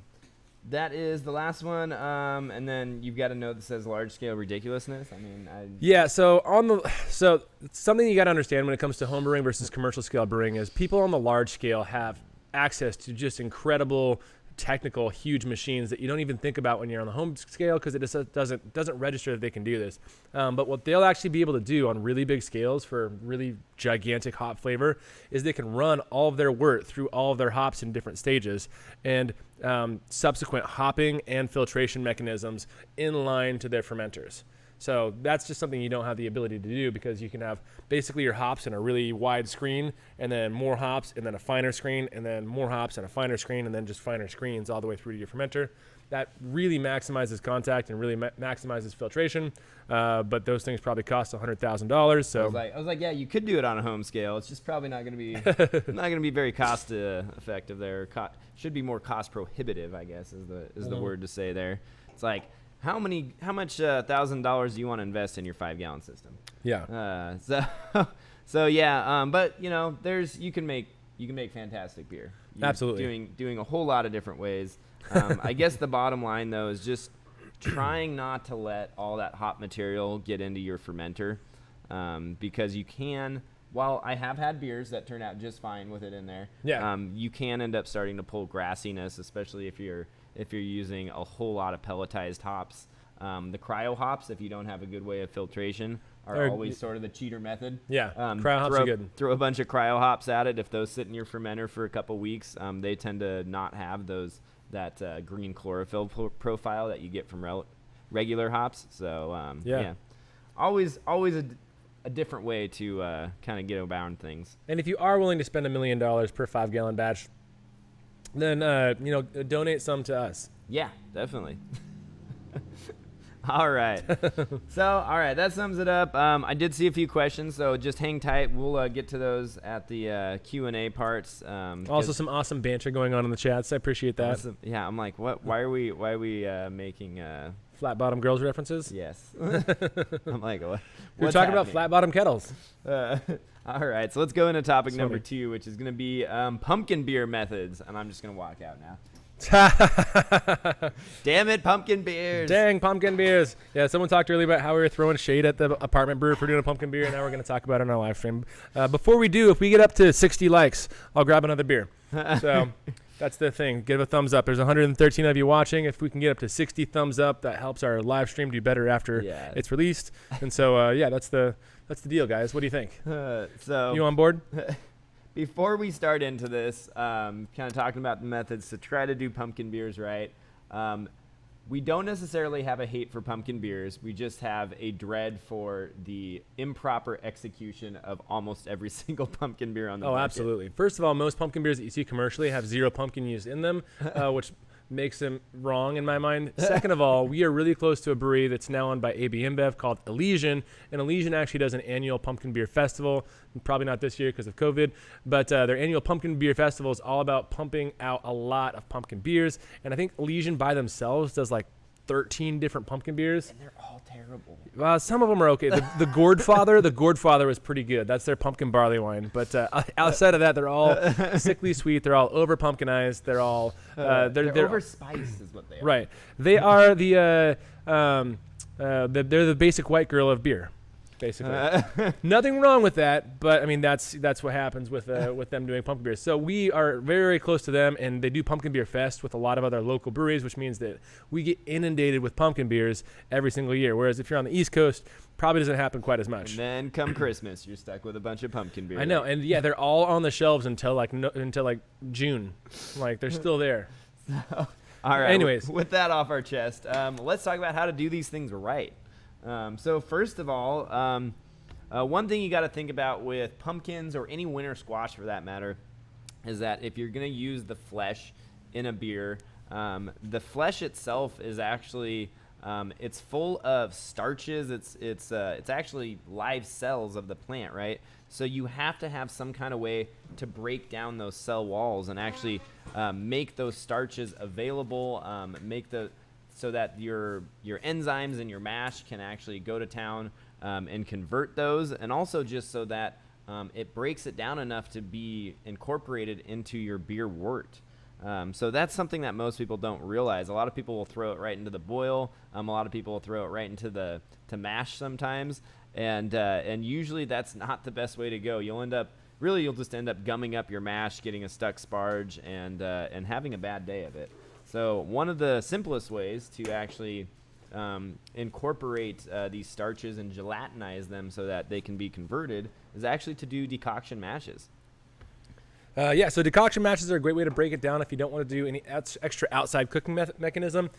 that is the last one, and then you've got a note that says large scale ridiculousness. So something you got to understand when it comes to home brewing versus commercial scale brewing is people on the large scale have access to just incredible technical huge machines that you don't even think about when you're on the home scale because it just doesn't register that they can do this. But what they'll actually be able to do on really big scales for really gigantic hop flavor is they can run all of their wort through all of their hops in different stages and subsequent hopping and filtration mechanisms in line to their fermenters. So that's just something you don't have the ability to do because you can have basically your hops in a really wide screen and then more hops and then a finer screen and then more hops and a finer screen and then just finer screens all the way through to your fermenter. That really maximizes contact and really maximizes filtration, but those things probably cost $100,000. So I was like, yeah, you could do it on a home scale. It's just probably not going to be very cost effective there. Should be more cost prohibitive, I guess, is the word to say there. It's like, how much $1,000 do you want to invest in your 5-gallon system? Yeah. But you can make fantastic beer. Absolutely. Doing a whole lot of different ways. I guess the bottom line though is just trying not to let all that hop material get into your fermenter, because you can. While I have had beers that turn out just fine with it in there, you can end up starting to pull grassiness, especially if you're using a whole lot of pelletized hops. The cryo hops, if you don't have a good way of filtration, are always sort of the cheater method. Yeah, cryo hops are good. Throw a bunch of cryo hops at it. If those sit in your fermenter for a couple weeks, they tend to not have that green chlorophyll profile that you get from regular hops. So yeah, always a different way to kind of get around things. And if you are willing to spend $1 million per 5-gallon batch, then donate some to us. Yeah, definitely. All right. That sums it up. I did see a few questions, so just hang tight. We'll get to those at the Q&A parts. Also, some awesome banter going on in the chats. I appreciate that. Awesome. Yeah, I'm like, what? Why are we making flat bottom girls references? Yes. I'm like, what? We're talking about flat bottom kettles. All right, so let's go into topic number 2, which is going to be pumpkin beer methods, and I'm just going to walk out now. Damn it, pumpkin beers. Dang, pumpkin beers. Yeah, someone talked earlier about how we were throwing shade at the apartment brewer for doing a pumpkin beer, and now we're going to talk about it on our live stream. Before we do, if we get up to 60 likes, I'll grab another beer. So that's the thing. Give a thumbs up. There's 113 of you watching. If we can get up to 60 thumbs up, that helps our live stream do better after it's released. And so, that's the deal, guys. What do you think? So you on board? Before we start into this, kind of talking about the methods to try to do pumpkin beers right, we don't necessarily have a hate for pumpkin beers. We just have a dread for the improper execution of almost every single pumpkin beer on the market. Oh, absolutely. First of all, most pumpkin beers that you see commercially have 0 pumpkin used in them, which makes them wrong in my mind. Second of all, we are really close to a brewery that's now owned by AB InBev called Elysian, and Elysian actually does an annual pumpkin beer festival. Probably not this year because of COVID, but their annual pumpkin beer festival is all about pumping out a lot of pumpkin beers, and I think Elysian by themselves does like 13 different pumpkin beers. And they're all terrible. Some of them are okay. The Gourdfather was pretty good. That's their pumpkin barley wine. But outside of that, they're all sickly sweet. They're all over pumpkinized. They're all they're over spiced is what they are. Right. They are they're the basic white girl of beer. Basically, nothing wrong with that, but I mean that's what happens with them doing pumpkin beers. So we are very, very close to them, and they do Pumpkin Beer Fest with a lot of other local breweries, which means that we get inundated with pumpkin beers every single year. Whereas if you're on the East Coast, probably doesn't happen quite as much. And then come Christmas, you're stuck with a bunch of pumpkin beer. I know, and yeah, they're all on the shelves until June, like they're still there. All right. Anyways, with that off our chest, let's talk about how to do these things right. So first of all, one thing you got to think about with pumpkins or any winter squash for that matter is that if you're going to use the flesh in a beer, the flesh itself is actually it's full of starches. It's actually live cells of the plant, right? So you have to have some kind of way to break down those cell walls and actually make those starches available, so that your enzymes and your mash can actually go to town and convert those, and also just so that it breaks it down enough to be incorporated into your beer wort. So that's something that most people don't realize. A lot of people will throw it right into the boil. A lot of people will throw it right into to mash sometimes, and usually that's not the best way to go. You'll just end up gumming up your mash, getting a stuck sparge, and having a bad day of it. So one of the simplest ways to actually incorporate these starches and gelatinize them so that they can be converted is actually to do decoction mashes. So decoction mashes are a great way to break it down if you don't want to do any extra outside cooking mechanism.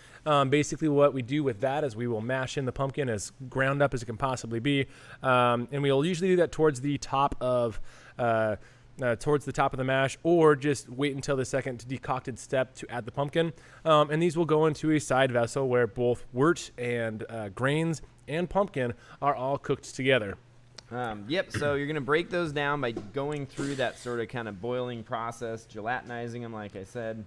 Basically what we do with that is we will mash in the pumpkin as ground up as it can possibly be. And we'll usually do that towards the top of the mash, or just wait until the second decocted step to add the pumpkin. And these will go into a side vessel where both wort and grains and pumpkin are all cooked together. So you're going to break those down by going through that sort of kind of boiling process, gelatinizing them, like I said.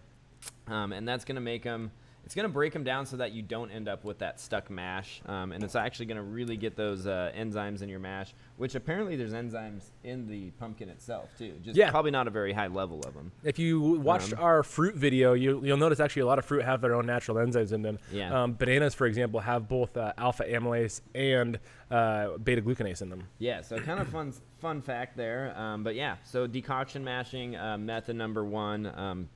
And that's going to make them, it's going to break them down so that you don't end up with that stuck mash. And it's actually going to really get those enzymes in your mash, which apparently there's enzymes in the pumpkin itself too. Probably not a very high level of them. If you watched our fruit video, you'll notice actually a lot of fruit have their own natural enzymes in them. Yeah. Bananas, for example, have both alpha amylase and beta glucanase in them. Yeah, so kind of fun fact there. But yeah, so decoction mashing, method number 1.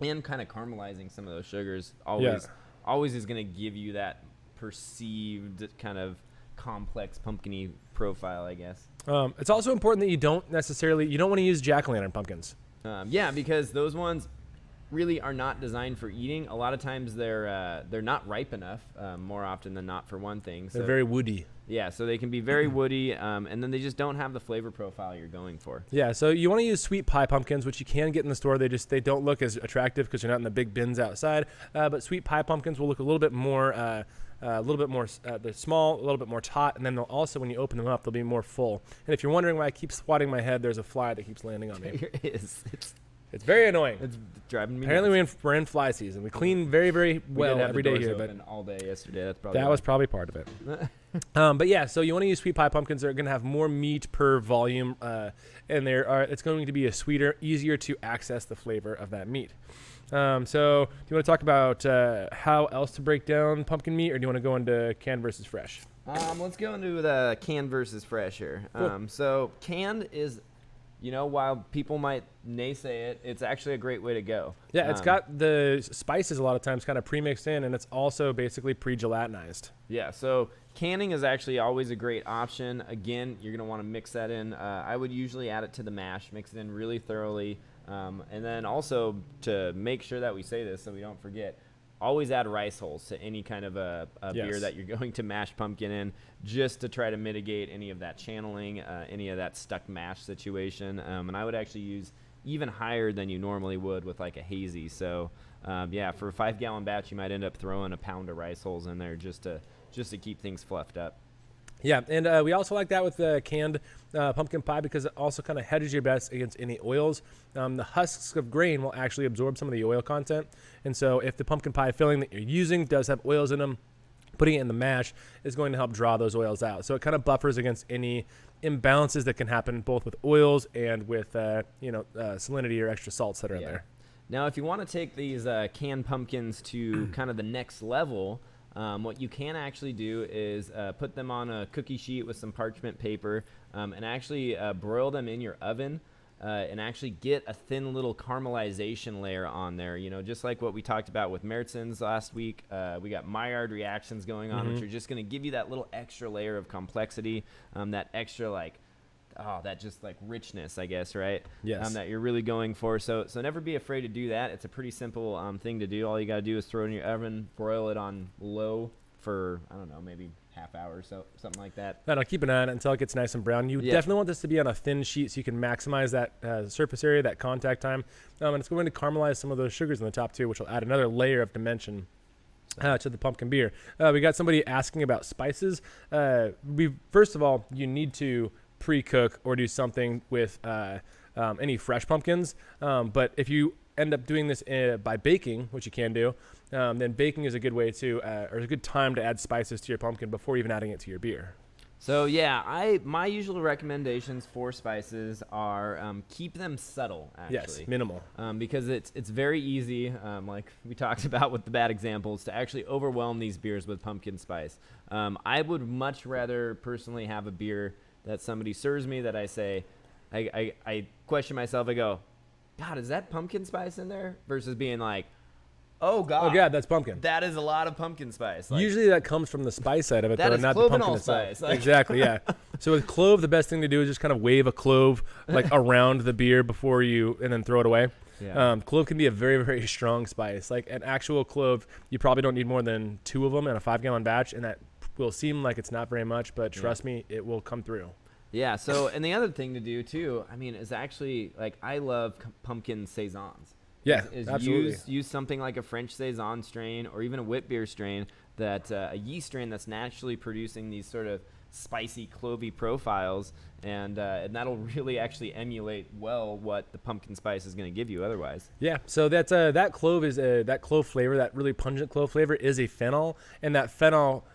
And kind of caramelizing some of those sugars always is going to give you that perceived kind of complex pumpkin-y profile, I guess. It's also important that you don't want to use jack-o'-lantern pumpkins. Yeah, because those ones really are not designed for eating. A lot of times they're not ripe enough, more often than not, for one thing. So, They're very woody. yeah, so they can be very woody, and then they just don't have the flavor profile you're going for. Yeah, so you want to use sweet pie pumpkins, which you can get in the store. They don't look as attractive because they're not in the big bins outside. But sweet pie pumpkins will look a little bit more, they're small, a little bit more taut, and then they'll also, when you open them up, they'll be more full. And if you're wondering why I keep swatting my head, there's a fly that keeps landing on me. There is. It's very annoying. It's driving me Apparently nuts. we're in fly season. We clean very, very well every day here, but all day yesterday. That's probably that was probably part of it. But yeah, so you want to use sweet pie pumpkins. They're going to have more meat per volume, and it's going to be a sweeter, easier to access the flavor of that meat. So do you want to talk about how else to break down pumpkin meat, or do you want to go into canned versus fresh? Let's go into the canned versus fresh here. Cool. So canned is, while people might naysay it, it's actually a great way to go. Yeah, it's got the spices a lot of times kind of pre-mixed in, and it's also basically pre-gelatinized. Yeah, so canning is actually always a great option. Again, you're going to want to mix that in. I would usually add it to the mash, mix it in really thoroughly. And then also, to make sure that we say this so we don't forget, always add rice hulls to any kind of a beer that you're going to mash pumpkin in, just to try to mitigate any of that channeling, any of that stuck mash situation. And I would actually use even higher than you normally would with like a hazy. So yeah, for a 5-gallon batch, you might end up throwing a pound of rice hulls in there just to keep things fluffed up. Yeah, and we also like that with the canned pumpkin pie because it also kind of hedges your bets against any oils. The husks of grain will actually absorb some of the oil content. And so if the pumpkin pie filling that you're using does have oils in them, putting it in the mash is going to help draw those oils out. So it kind of buffers against any imbalances that can happen both with oils and with salinity or extra salts that are in there. Now, if you want to take these canned pumpkins to kind of the next level, what you can actually do is put them on a cookie sheet with some parchment paper and actually broil them in your oven and actually get a thin little caramelization layer on there. Just like what we talked about with Märzen's last week, we got Maillard reactions going on, which are just going to give you that little extra layer of complexity, that extra that just like richness, I guess, right? Yes. That you're really going for. So never be afraid to do that. It's a pretty simple thing to do. All you got to do is throw it in your oven, broil it on low for, I don't know, maybe half hour or so, something like that. And I'll keep an eye on it until it gets nice and brown. You definitely want this to be on a thin sheet so you can maximize that surface area, that contact time. And it's going to caramelize some of those sugars in the top too, which will add another layer of dimension to the pumpkin beer. We got somebody asking about spices. First of all, you need to pre-cook or do something with any fresh pumpkins. But if you end up doing this by baking, which you can do, then baking is a good way to, or a good time to add spices to your pumpkin before even adding it to your beer. So yeah, my usual recommendations for spices are keep them subtle, actually. Yes, minimal. Because it's very easy, like we talked about with the bad examples, to actually overwhelm these beers with pumpkin spice. I would much rather personally have a beer that somebody serves me that I say, I question myself, I go, God, is that pumpkin spice in there? Versus being like, oh God, that's pumpkin. That is a lot of pumpkin spice. Usually that comes from the spice side of it, that though, is not the pumpkin spice. itself. Exactly, yeah. So with clove, the best thing to do is just kind of wave a clove around the beer before and then throw it away. Yeah. Clove can be a very, very strong spice. Like an actual clove, you probably don't need more than 2 of them in a 5-gallon batch, and that will seem like it's not very much, but trust me, it will come through. Yeah, so, and the other thing to do, too, is actually, I love pumpkin saisons. Yeah, is absolutely. Use something like a French saison strain or even a wit beer strain, that a yeast strain that's naturally producing these sort of spicy, clovey profiles, and that'll really actually emulate well what the pumpkin spice is going to give you otherwise. Yeah, so that's that clove is that clove flavor, that really pungent clove flavor is a phenol, and that phenol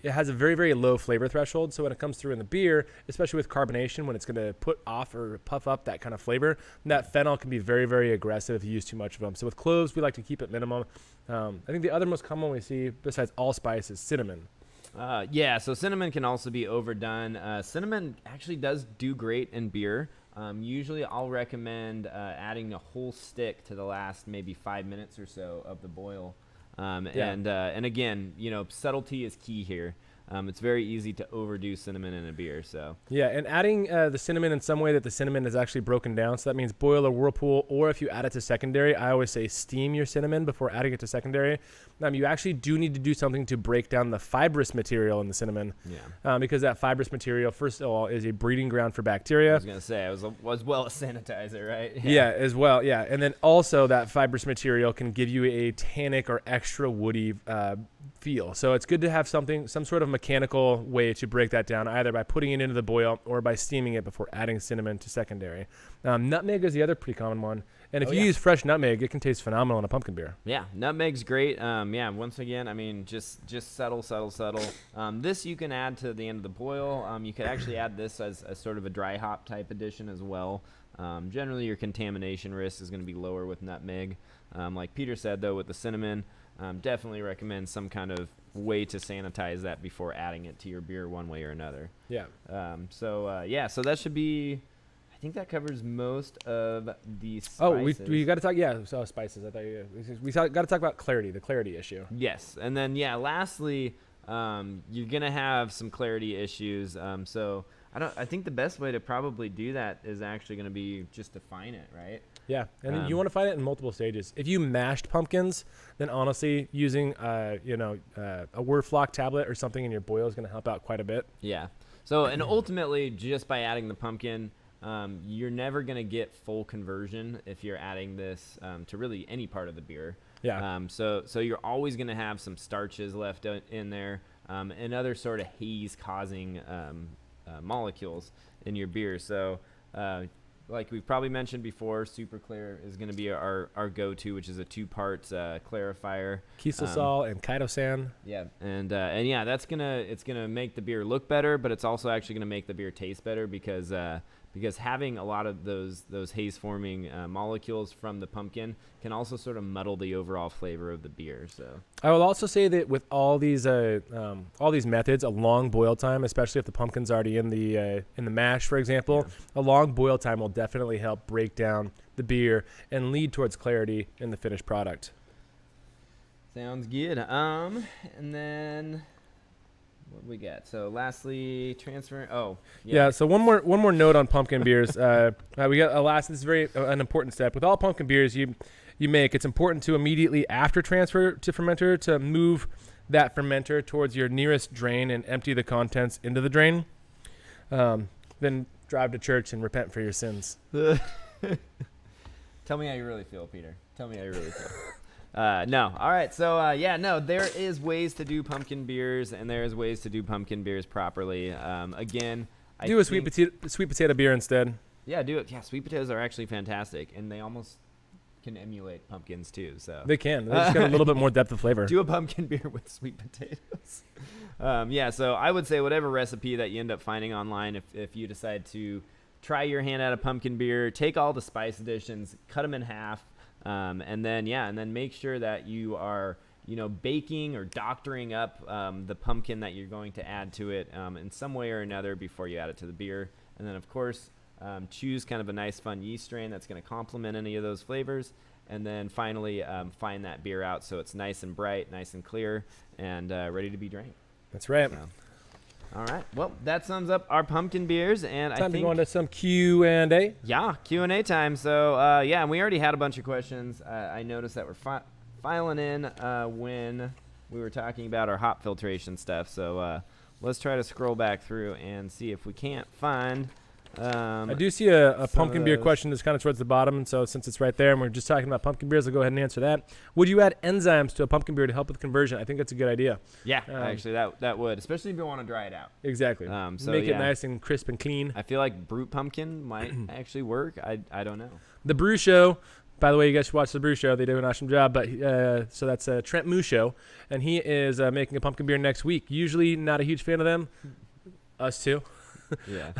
it has a very, very low flavor threshold. So when it comes through in the beer, especially with carbonation, when it's going to put off or puff up that kind of flavor, that phenol can be very, very aggressive if you use too much of them. So with cloves, we like to keep it minimum. I think the other most common one we see, besides allspice, is cinnamon. Yeah, so cinnamon can also be overdone. Cinnamon actually does do great in beer. Usually I'll recommend adding a whole stick to the last maybe 5 minutes or so of the boil. And again, subtlety is key here. it's very easy to overdo cinnamon in a beer. So Yeah, and adding the cinnamon in some way that the cinnamon is actually broken down. So that means boil or whirlpool, or if you add it to secondary, I always say steam your cinnamon before adding it to secondary. You actually do need to do something to break down the fibrous material in the cinnamon. yeah. Because that fibrous material, first of all, is a breeding ground for bacteria. I was gonna say was well a sanitizer, right? Yeah, as well. Yeah, and then also that fibrous material can give you a tannic or extra woody feel. So it's good to have some sort of mechanical way to break that down, either by putting it into the boil or by steaming it before adding cinnamon to secondary. Nutmeg is the other pretty common one. And if you use fresh nutmeg, it can taste phenomenal in a pumpkin beer. Yeah, nutmeg's great. Once again, I mean, just subtle. This you can add to the end of the boil. You could actually add this as a sort of a dry hop type addition as well. Generally, your contamination risk is going to be lower with nutmeg. Like Peter said, though, with the cinnamon, definitely recommend some kind of way to sanitize that before adding it to your beer one way or another. Yeah. So that should be... I think that covers most of the spices. Oh, we got to talk. Yeah, so spices. I thought we got to talk about the clarity issue. Yes, and then lastly, you're gonna have some clarity issues. I think the best way to probably do that is actually gonna be just define it, right? Yeah, and then you want to find it in multiple stages. If you mashed pumpkins, then honestly, using a wort flock tablet or something in your boil is gonna help out quite a bit. Yeah. So and ultimately, just by adding the pumpkin. You're never going to get full conversion if you're adding this to really any part of the beer. Yeah. So you're always going to have some starches left in there and other sort of haze-causing molecules in your beer. So like we've probably mentioned before, Super Clear is going to be our go-to, which is a 2-part clarifier. Kieselsaal and chitosan. Yeah, and that's it's gonna make the beer look better, but it's also actually gonna make the beer taste better because having a lot of those haze forming molecules from the pumpkin can also sort of muddle the overall flavor of the beer. So I will also say that with all these methods, a long boil time, especially if the pumpkin's already in the mash, for example, a long boil time will definitely help break down the beer and lead towards clarity in the finished product. Sounds good. And then what we got? So lastly, transfer. Oh, yeah. So one more note on pumpkin beers. We got this is very an important step with all pumpkin beers you make. It's important to immediately after transfer to fermenter to move that fermenter towards your nearest drain and empty the contents into the drain. Then drive to church and repent for your sins. Tell me how you really feel, Peter. Tell me how you really feel. No. All right. So, there is ways to do pumpkin beers, and there is ways to do pumpkin beers properly. Again, do a sweet potato beer instead. Yeah, do it. Yeah, sweet potatoes are actually fantastic, and they almost can emulate pumpkins too. So they can. They just got a little bit more depth of flavor. Do a pumpkin beer with sweet potatoes. So I would say whatever recipe that you end up finding online, if you decide to try your hand at a pumpkin beer, take all the spice additions, cut them in half. And then make sure that you are, baking or doctoring up the pumpkin that you're going to add to it in some way or another before you add it to the beer. And then, of course, choose kind of a nice, fun yeast strain that's going to complement any of those flavors. And then finally, find that beer out so it's nice and bright, nice and clear, and ready to be drank. That's right. So, all right. Well, that sums up our pumpkin beers, and time to go on to some Q&A. Yeah, Q&A time. So, and we already had a bunch of questions. I noticed that we're filing in when we were talking about our hop filtration stuff. So, let's try to scroll back through and see if we can't find. I do see a pumpkin beer question that's kind of towards the bottom, and so since it's right there and we're just talking about pumpkin beers, I'll go ahead and answer that. Would you add enzymes to a pumpkin beer to help with conversion? I think that's a good idea. Yeah, actually that would, especially if you want to dry it out. Exactly. Make it nice and crisp and clean. I feel like brute pumpkin might actually work. I don't know. The Brew Show, by the way, you guys should watch the Brew Show. They do an awesome job. But so that's Trent Musho, and he is making a pumpkin beer next week. Usually not a huge fan of them. Us too. Yeah.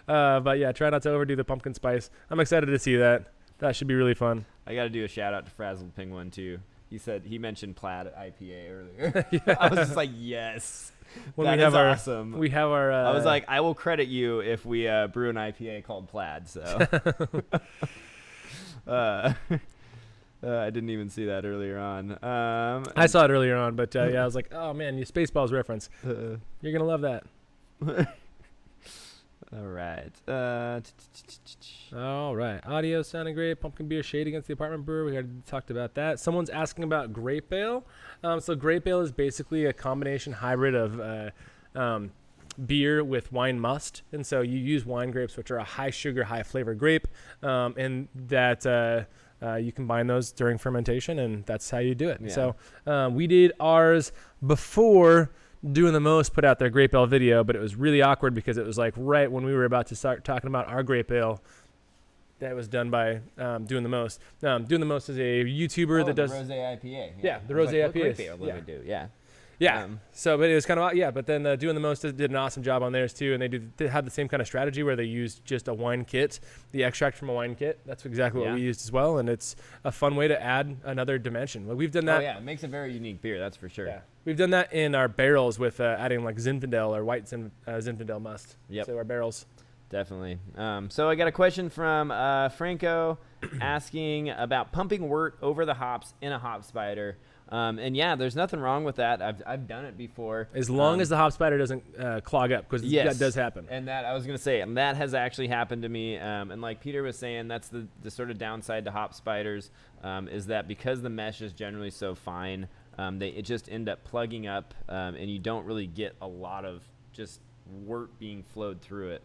But yeah, try not to overdo the pumpkin spice. I'm excited to see that. That should be really fun. I got to do a shout out to Frazzled Penguin too. He mentioned Plaid IPA earlier. Yeah. I was just like, yes. When that we have is awesome. We have our. I was like, I will credit you if we brew an IPA called Plaid. So. I didn't even see that earlier on. I saw it earlier on, but yeah, I was like, oh man, you Spaceballs reference. You're gonna love that. All right. All right. Audio sounded great. Pumpkin beer shade against the apartment brewer. We already talked about that. Someone's asking about grape ale. So grape ale is basically a combination hybrid of beer with wine must, and so you use wine grapes, which are a high sugar, high flavor grape, and that. You combine those during fermentation, and that's how you do it. Yeah. So we did ours before Doing the Most put out their grape ale video, but it was really awkward because it was like right when we were about to start talking about our grape ale that was done by Doing the Most. Doing the Most is a YouTuber that does the Rosé IPA. Yeah, the Rosé IPA. Yeah. Do. Yeah. Yeah. So, but it was kind of but then Doing the Most did an awesome job on theirs too, and they had the same kind of strategy where they used just a wine kit, the extract from a wine kit. That's exactly what we used as well, and it's a fun way to add another dimension. Like we've done that. Oh yeah, it makes a very unique beer. That's for sure. Yeah. We've done that in our barrels with adding like Zinfandel or white Zinfandel must. Yep. So our barrels. Definitely. So I got a question from Franco asking about pumping wort over the hops in a hop spider. And yeah, there's nothing wrong with that. I've done it before. As long as the hop spider doesn't clog up, because that does happen. And that I was going to say, and that has actually happened to me. And like Peter was saying, that's the sort of downside to hop spiders, is that because the mesh is generally so fine, it just end up plugging up, and you don't really get a lot of just wort being flowed through it.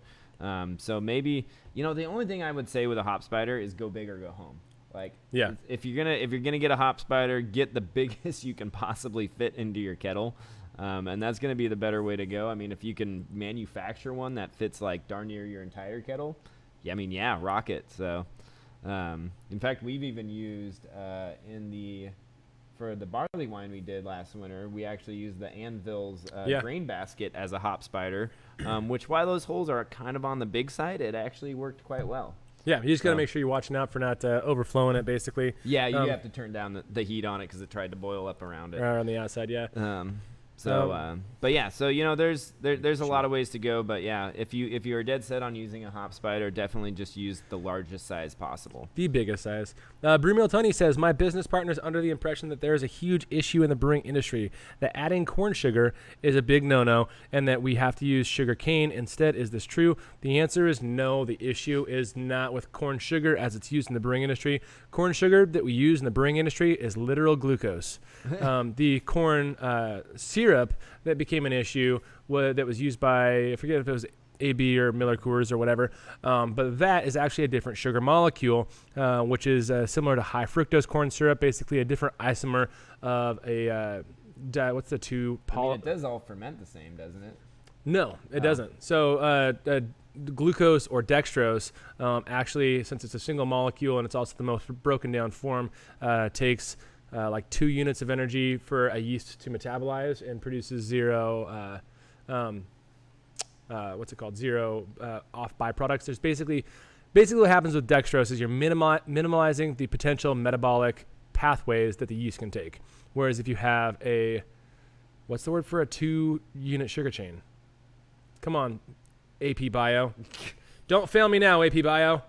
So maybe, the only thing I would say with a hop spider is go big or go home. Like, if you're gonna get a hop spider, get the biggest you can possibly fit into your kettle, and that's gonna be the better way to go. I mean, if you can manufacture one that fits like darn near your entire kettle, rock it. So, in fact, we've even used for the barley wine we did last winter, we actually used the Anvil's grain basket as a hop spider, which while those holes are kind of on the big side, it actually worked quite well. Yeah, you just got to make sure you're watching out for not overflowing it, basically. Yeah, you have to turn down the heat on it because it tried to boil up around it. On the outside, yeah. But yeah, so there's a lot of ways to go, but yeah, if you're dead set on using a hop spider, definitely just use the largest size possible. The biggest size. Brewmill Tony says, my business partner is under the impression that there is a huge issue in the brewing industry, that adding corn sugar is a big no-no, and that we have to use sugar cane instead. Is this true? The answer is no. The issue is not with corn sugar as it's used in the brewing industry. Corn sugar that we use in the brewing industry is literal glucose. The corn syrup that became an issue that was used by, I forget if it was AB or Miller Coors or whatever, but that is actually a different sugar molecule, which is similar to high fructose corn syrup, basically a different isomer of a what's the two poly? It does all ferment the same, doesn't it? No, it doesn't. So glucose or dextrose actually, since it's a single molecule and it's also the most broken down form, takes like 2 units of energy for a yeast to metabolize and produces zero zero off byproducts. There's basically what happens with dextrose is you're minimalizing the potential metabolic pathways that the yeast can take. Whereas if you have what's the word for a 2-unit sugar chain? Come on, AP Bio. Don't fail me now, AP Bio.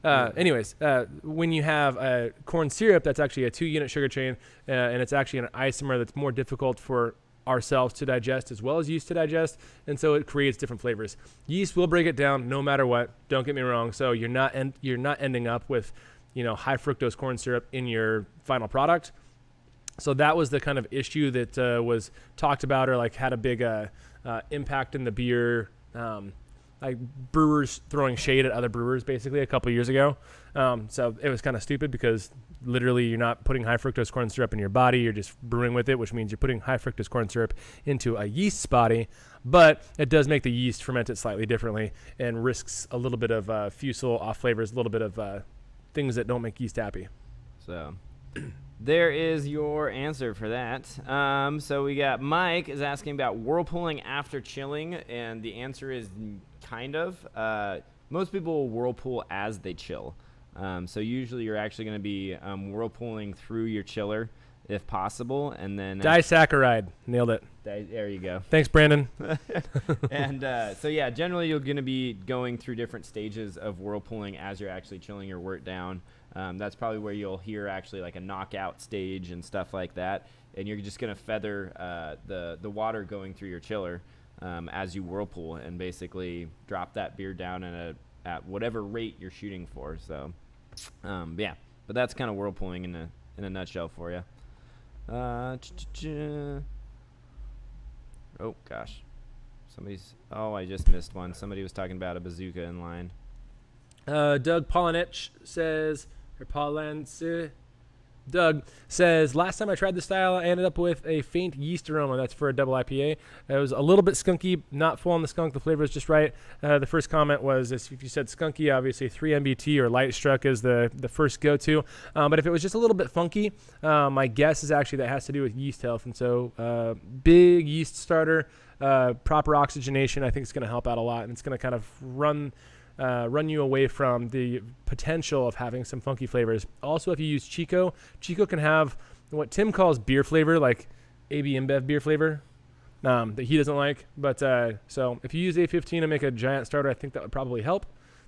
Anyways, when you have corn syrup, that's actually a 2-unit sugar chain, and it's actually an isomer that's more difficult for ourselves to digest as well as yeast to digest, and so it creates different flavors. Yeast will break it down no matter what. Don't get me wrong. So you're not ending up with high fructose corn syrup in your final product. So that was the kind of issue that was talked about or like had a big impact in the beer. Like brewers throwing shade at other brewers basically a couple years ago. So it was kind of stupid because literally you're not putting high fructose corn syrup in your body. You're just brewing with it, which means you're putting high fructose corn syrup into a yeast's body. But it does make the yeast ferment it slightly differently and risks a little bit of fusel off flavors, a little bit of things that don't make yeast happy. So there is your answer for that. So we got Mike is asking about whirlpooling after chilling, and the answer is kind of. Most people will whirlpool as they chill. So usually you're actually going to be whirlpooling through your chiller if possible, and then disaccharide. Nailed it. There you go. Thanks, Brandon. And so yeah, generally you're going to be going through different stages of whirlpooling as you're actually chilling your wort down. That's probably where you'll hear actually like a knockout stage and stuff like that. And you're just going to feather the water going through your chiller as you whirlpool and basically drop that beer down at whatever rate you're shooting for. So, yeah, but that's kind of whirlpooling in a nutshell for you. Oh, gosh. I just missed one. Somebody was talking about a bazooka in line. Doug Polanich says, Doug says, last time I tried the style, I ended up with a faint yeast aroma. That's for a double IPA. It was a little bit skunky, not full on the skunk. The flavor was just right. The first comment was, if you said skunky, obviously 3 MBT or light struck is the first go-to. But if it was just a little bit funky, my guess is actually that has to do with yeast health. And so big yeast starter, proper oxygenation, I think it's going to help out a lot. And it's going to kind of run you away from the potential of having some funky flavors. Also, if you use Chico can have what Tim calls beer flavor, like AB InBev beer flavor, that he doesn't like. But so if you use A15 to make a giant starter, I think that would probably help.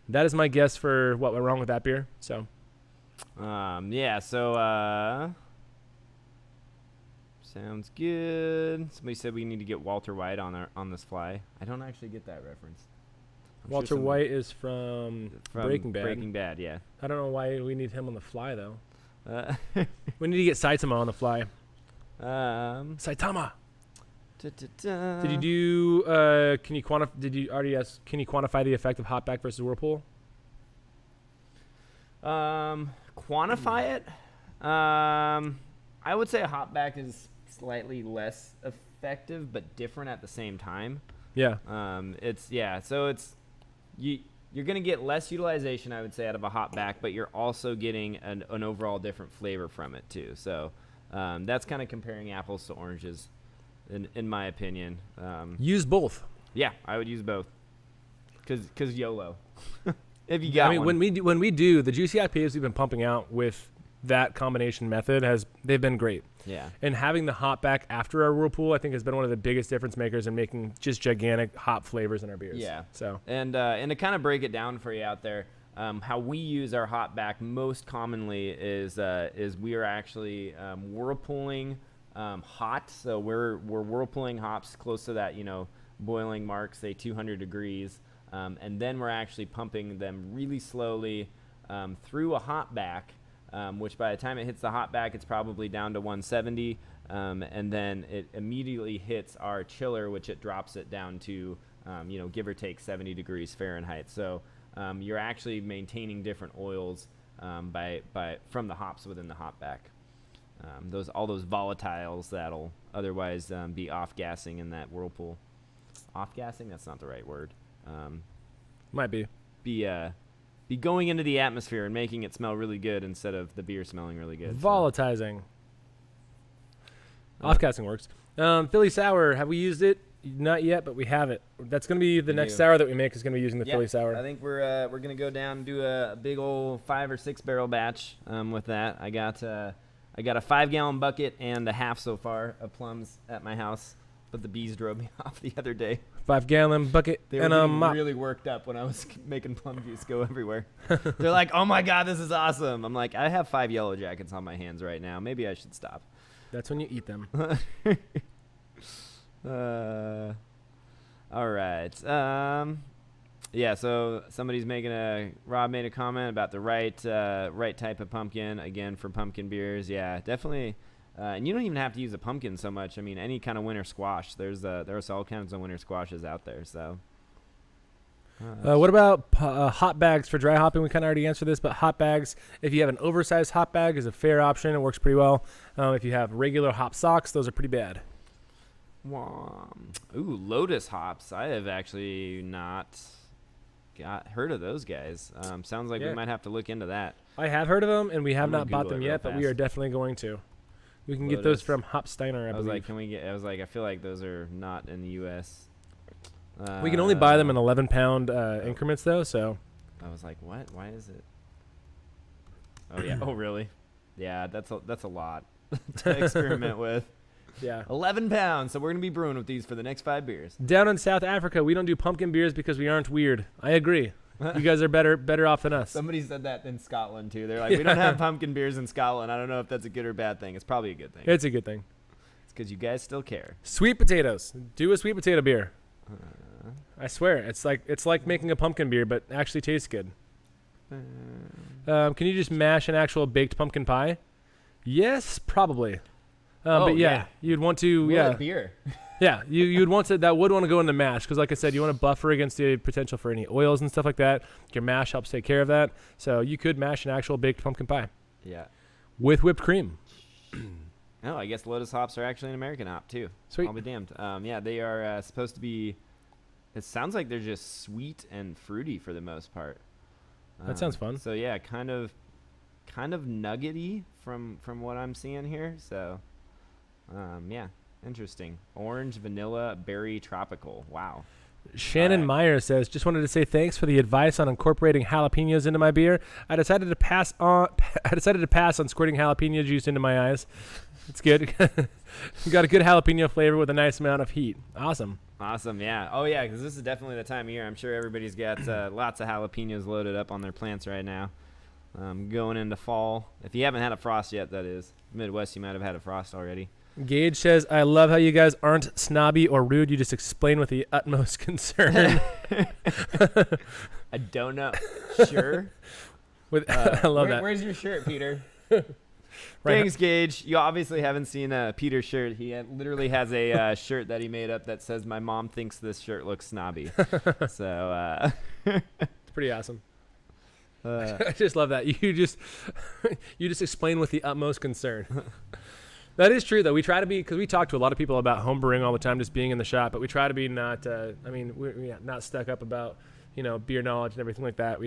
That is my guess for what went wrong with that beer. So, yeah. So sounds good. Somebody said we need to get Walter White on this fly. I don't actually get that reference. Walter White is from Breaking Bad. Breaking Bad, yeah. I don't know why we need him on the fly, though. We need to get Saitama on the fly. Saitama. Did you do? Can you quantify? Did you already ask? Can you quantify the effect of hotback versus whirlpool? Quantify it. I would say a hotback is slightly less effective, but different at the same time. Yeah. So you're going to get less utilization, I would say, out of a hotback, but you're also getting an overall different flavor from it too. So that's kind of comparing apples to oranges, in my opinion. Use both. Yeah, I would use both. Cause YOLO. If you got one. when we do the juicy IPAs we've been pumping out with that combination method they've been great. Yeah. And having the hop back after our whirlpool, I think, has been one of the biggest difference makers in making just gigantic hop flavors in our beers. Yeah. So and to kind of break it down for you out there, how we use our hop back most commonly is we are actually whirlpooling hot. So we're whirlpooling hops close to that boiling mark, say 200 degrees, and then we're actually pumping them really slowly through a hop back. Which by the time it hits the hot back, it's probably down to 170, and then it immediately hits our chiller, which it drops it down to, give or take 70 degrees Fahrenheit. So you're actually maintaining different oils from the hops within the hop back. All those volatiles that'll otherwise be off-gassing in that whirlpool. Off-gassing? That's not the right word. might be. Be going into the atmosphere and making it smell really good instead of the beer smelling really good. Volatizing. Off-gassing works. Philly Sour, have we used it? Not yet, but we have it. That's going to be the next sour that we make is going to be using the Philly Sour. I think we're going to go down and do a big old 5 or 6 barrel batch with that. I got a 5-gallon bucket and a half so far of plums at my house, but the bees drove me off the other day. 5-gallon bucket and a mop. They were really worked up when I was making plum juice go everywhere. They're like, "Oh my God, this is awesome!" I'm like, "I have 5 yellow jackets on my hands right now. Maybe I should stop." That's when you eat them. All right. Yeah. So Rob made a comment about the right type of pumpkin again for pumpkin beers. Yeah, definitely. And you don't even have to use a pumpkin so much. I mean, any kind of winter squash. There's all kinds of winter squashes out there. So. What about hot bags for dry hopping? We kind of already answered this, but hot bags, if you have an oversized hot bag, is a fair option. It works pretty well. If you have regular hop socks, those are pretty bad. Ooh, Lotus hops. I have actually not heard of those guys. Sounds like we might have to look into that. I have heard of them, and we have not bought them yet, but we are definitely going to. We can get those from Hop Steiner, I believe. I feel like those are not in the U.S. We can only buy them in 11-pound increments, though. So I was like, what? Why is it? Oh yeah. Oh really? Yeah, that's a lot to experiment with. Yeah. 11 pounds. So we're gonna be brewing with these for the next 5 beers. Down in South Africa, we don't do pumpkin beers because we aren't weird. I agree. You guys are better off than us. Somebody said that in Scotland too. They're like, we don't have pumpkin beers in Scotland. I don't know if that's a good or bad thing. It's probably a good thing. It's a good thing. It's because you guys still care. Sweet potatoes. Do a sweet potato beer. I swear, it's like making a pumpkin beer, but actually tastes good. Can you just mash an actual baked pumpkin pie? Yes, probably. But yeah, you'd want to. Beer. Yeah, you'd want to. That would want to go in the mash because, like I said, you want to buffer against the potential for any oils and stuff like that. Your mash helps take care of that. So you could mash an actual baked pumpkin pie. Yeah. With whipped cream. Oh, I guess Lotus hops are actually an American hop too. Sweet. I'll be damned. Yeah, they are supposed to be. It sounds like they're just sweet and fruity for the most part. That sounds fun. So yeah, kind of nuggety from what I'm seeing here. So, yeah, interesting. Orange, vanilla, berry, tropical. Wow. Shannon Meyer says, just wanted to say thanks for the advice on incorporating jalapenos into my beer. I decided to pass on squirting jalapeno juice into my eyes. It's good. You got a good jalapeno flavor with a nice amount of heat. Awesome. Awesome, yeah. Oh, yeah, because this is definitely the time of year. I'm sure everybody's got lots of jalapenos loaded up on their plants right now. Going into fall. If you haven't had a frost yet, that is. Midwest, you might have had a frost already. Gage says, I love how you guys aren't snobby or rude. You just explain with the utmost concern. I don't know. Sure. I love that. Where's your shirt, Peter? Right. Thanks, Gage. You obviously haven't seen Peter's shirt. He literally has a shirt that he made up that says, my mom thinks this shirt looks snobby. So it's pretty awesome. I just love that. You just explain with the utmost concern. That is true, though. We try to be, because we talk to a lot of people about home brewing all the time, just being in the shop, but we try to be not, we're not stuck up about, beer knowledge and everything like that.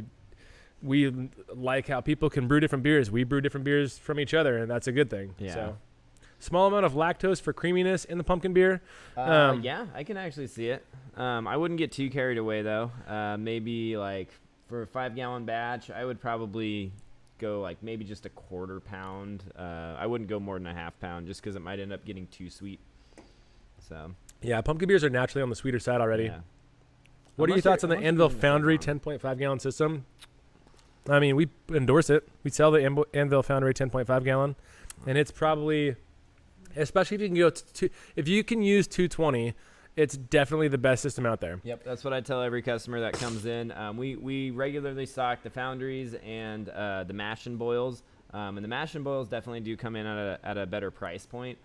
We like how people can brew different beers. We brew different beers from each other, and that's a good thing. Yeah. So, small amount of lactose for creaminess in the pumpkin beer. Yeah, I can actually see it. I wouldn't get too carried away, though. Maybe, like, for a 5-gallon batch, I would probably go like maybe just a 1/4 pound. I wouldn't go more than a 1/2 pound just because it might end up getting too sweet. So yeah, pumpkin beers are naturally on the sweeter side already. Yeah. What are your thoughts on the Anvil Foundry 10.5 gallon system? I mean, we endorse it. We sell the Anvil Foundry 10.5 gallon, and it's probably, especially if you can go if you can use 220. It's definitely the best system out there. Yep, that's what I tell every customer that comes in. We regularly stock the Foundries and the mash and boils, and the mash and boils definitely do come in at a better price point.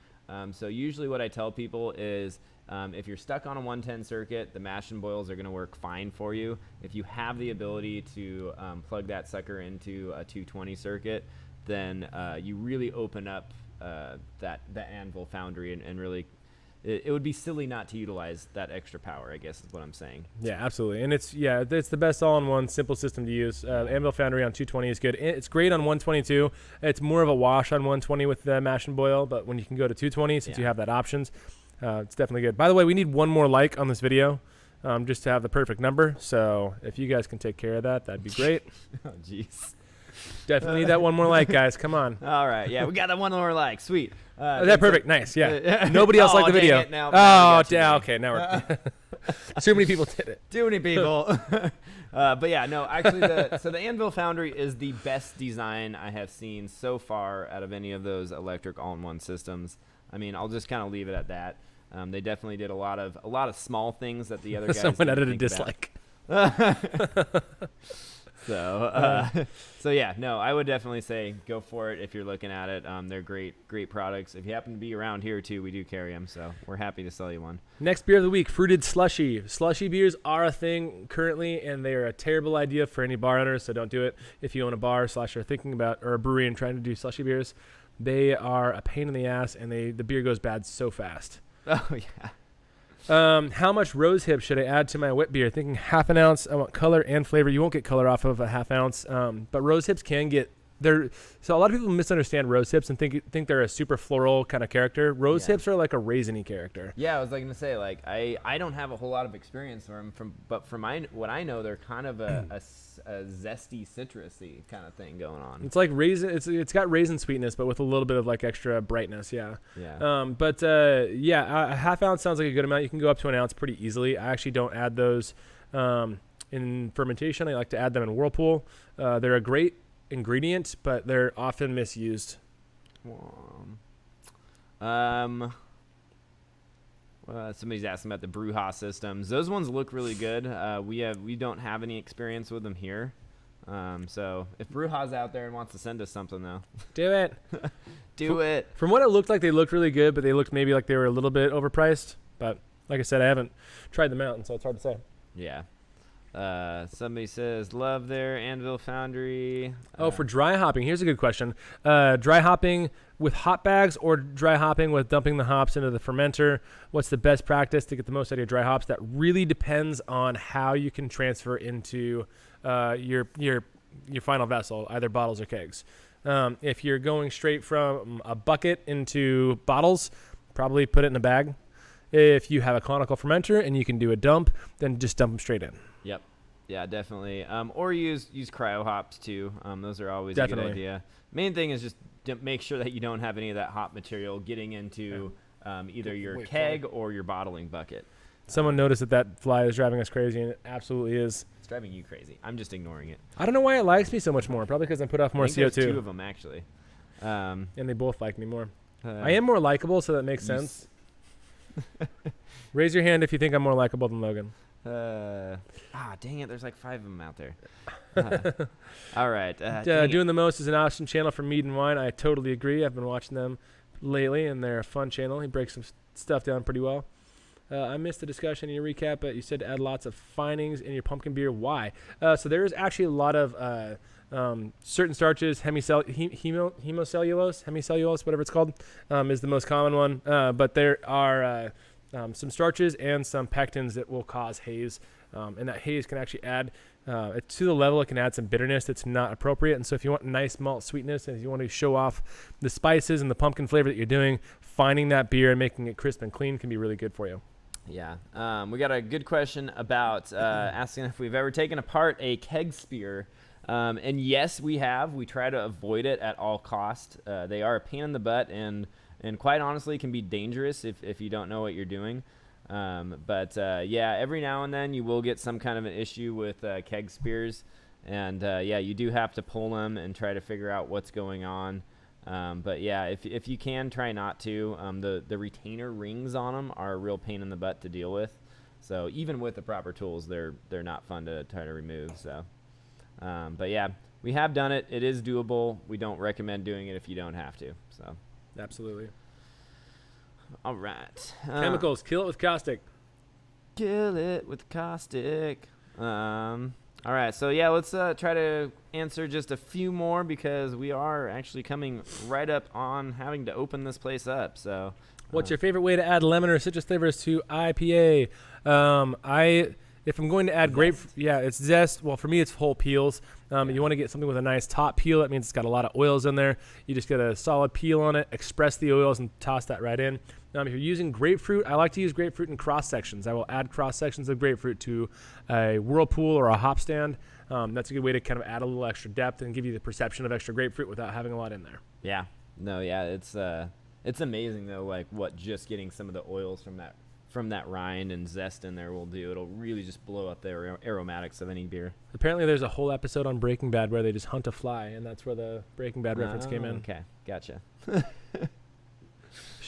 So usually what I tell people is if you're stuck on a 110 circuit, the mash and boils are going to work fine for you. If you have the ability to plug that sucker into a 220 circuit, then you really open up the Anvil Foundry and really. It would be silly not to utilize that extra power, I guess is what I'm saying. Yeah, absolutely. And it's the best all-in-one simple system to use. Anvil Foundry on 220 is good. It's great on 122. It's more of a wash on 120 with the mash and boil, but when you can go to 220, since you have that options, it's definitely good. By the way, we need one more like on this video just to have the perfect number. So if you guys can take care of that, that'd be great. Oh, jeez. Definitely need that one more like, guys. Come on. All right. Yeah, we got that one more like. Sweet. Is that perfect? Nice. Yeah. Nobody else liked the video. Okay. Now we're too many people did it. Too many people. But yeah, no, actually, the Anvil Foundry is the best design I have seen so far out of any of those electric all-in-one systems. I mean, I'll just kind of leave it at that. They definitely did a lot of small things that the other guys someone didn't added a think dislike. So yeah, no, I would definitely say go for it if you're looking at it. They're great products. If you happen to be around here too, we do carry them, so we're happy to sell you one. Next beer of the week, fruited slushy. Slushy beers are a thing currently, and they are a terrible idea for any bar owners, so don't do it. If you own a bar / are thinking about, or a brewery and trying to do slushy beers, they are a pain in the ass, and the beer goes bad so fast. Oh yeah. How much rose hip should I add to my wit beer? Thinking 1/2 ounce. I want color and flavor. You won't get color off of a 1/2 ounce, but rose hips can get there. So a lot of people misunderstand rose hips and think they're a super floral kind of character. Rose hips are like a raisiny character. Yeah, I was going to say, like, I don't have a whole lot of experience but from what I know, they're kind of a zesty, citrusy kind of thing going on. It's like raisin. It's got raisin sweetness, but with a little bit of like extra brightness. Yeah. Yeah. A 1/2 ounce sounds like a good amount. You can go up to 1 ounce pretty easily. I actually don't add those in fermentation. I like to add them in Whirlpool. They're a great ingredient, but they're often misused. Somebody's asking about the Brewha systems. Those ones look really good. We don't have any experience with them here. So if Brewha's out there and wants to send us something, though, Do it. do it. From what it looked like, they looked really good, but they looked maybe like they were a little bit overpriced. But like I said, I haven't tried them out, and so it's hard to say. Yeah. Somebody says, love their Anvil Foundry. For dry hopping, here's a good question. Dry hopping with hop bags or dry hopping with dumping the hops into the fermenter? What's the best practice to get the most out of your dry hops? That really depends on how you can transfer into your final vessel, either bottles or kegs. If you're going straight from a bucket into bottles, probably put it in a bag. If you have a conical fermenter and you can do a dump, then just dump them straight in. Yep. Yeah, definitely. Or use cryo hops too. Those are always a good idea. Main thing is just make sure that you don't have any of that hop material getting into either your keg or your bottling bucket. Someone noticed that fly is driving us crazy, and it absolutely is. It's driving you crazy. I'm just ignoring it. I don't know why it likes me so much more. Probably because I put off more CO2. There's two of them, actually. And they both like me more. I am more likable, so that makes sense. Raise your hand if you think I'm more likable than Logan. Dang it. There's like 5 of them out there. All right. Doing the Most is an awesome channel for mead and wine. I totally agree. I've been watching them lately, and they're a fun channel. He breaks some stuff down pretty well. I missed the discussion in your recap, but you said to add lots of finings in your pumpkin beer. Why? So there's actually a lot of certain starches, hemicellulose, whatever it's called, is the most common one. But there are some starches and some pectins that will cause haze. And that haze can actually add, to the level it can add some bitterness that's not appropriate. And so if you want nice malt sweetness and if you want to show off the spices and the pumpkin flavor that you're doing, finding that beer and making it crisp and clean can be really good for you. Yeah. We got a good question about asking if we've ever taken apart a keg spear. And yes, we have. We try to avoid it at all costs. They are a pain in the butt and quite honestly can be dangerous if you don't know what you're doing. Every now and then you will get some kind of an issue with keg spears. And you do have to pull them and try to figure out what's going on. If you can, try not to. The retainer rings on them are a real pain in the butt to deal with. So even with the proper tools, they're not fun to try to remove. So, we have done it. It is doable. We don't recommend doing it if you don't have to. So, absolutely. All right. Chemicals, kill it with caustic. Kill it with caustic. All right, so let's try to answer just a few more because we are actually coming right up on having to open this place up. So, what's your favorite way to add lemon or citrus flavors to IPA? If I'm going to add grapefruit, it's zest. Well, for me, it's whole peels. You want to get something with a nice top peel. That means it's got a lot of oils in there. You just get a solid peel on it, express the oils, and toss that right in. If you're using grapefruit, I like to use grapefruit in cross sections. I will add cross sections of grapefruit to a whirlpool or a hop stand. That's a good way to kind of add a little extra depth and give you the perception of extra grapefruit without having a lot in there. Yeah. No, it's amazing though, like what just getting some of the oils from that rind and zest in there will do. It'll really just blow up the aromatics of any beer. Apparently there's a whole episode on Breaking Bad where they just hunt a fly, and that's where the Breaking Bad reference came in. Okay, gotcha.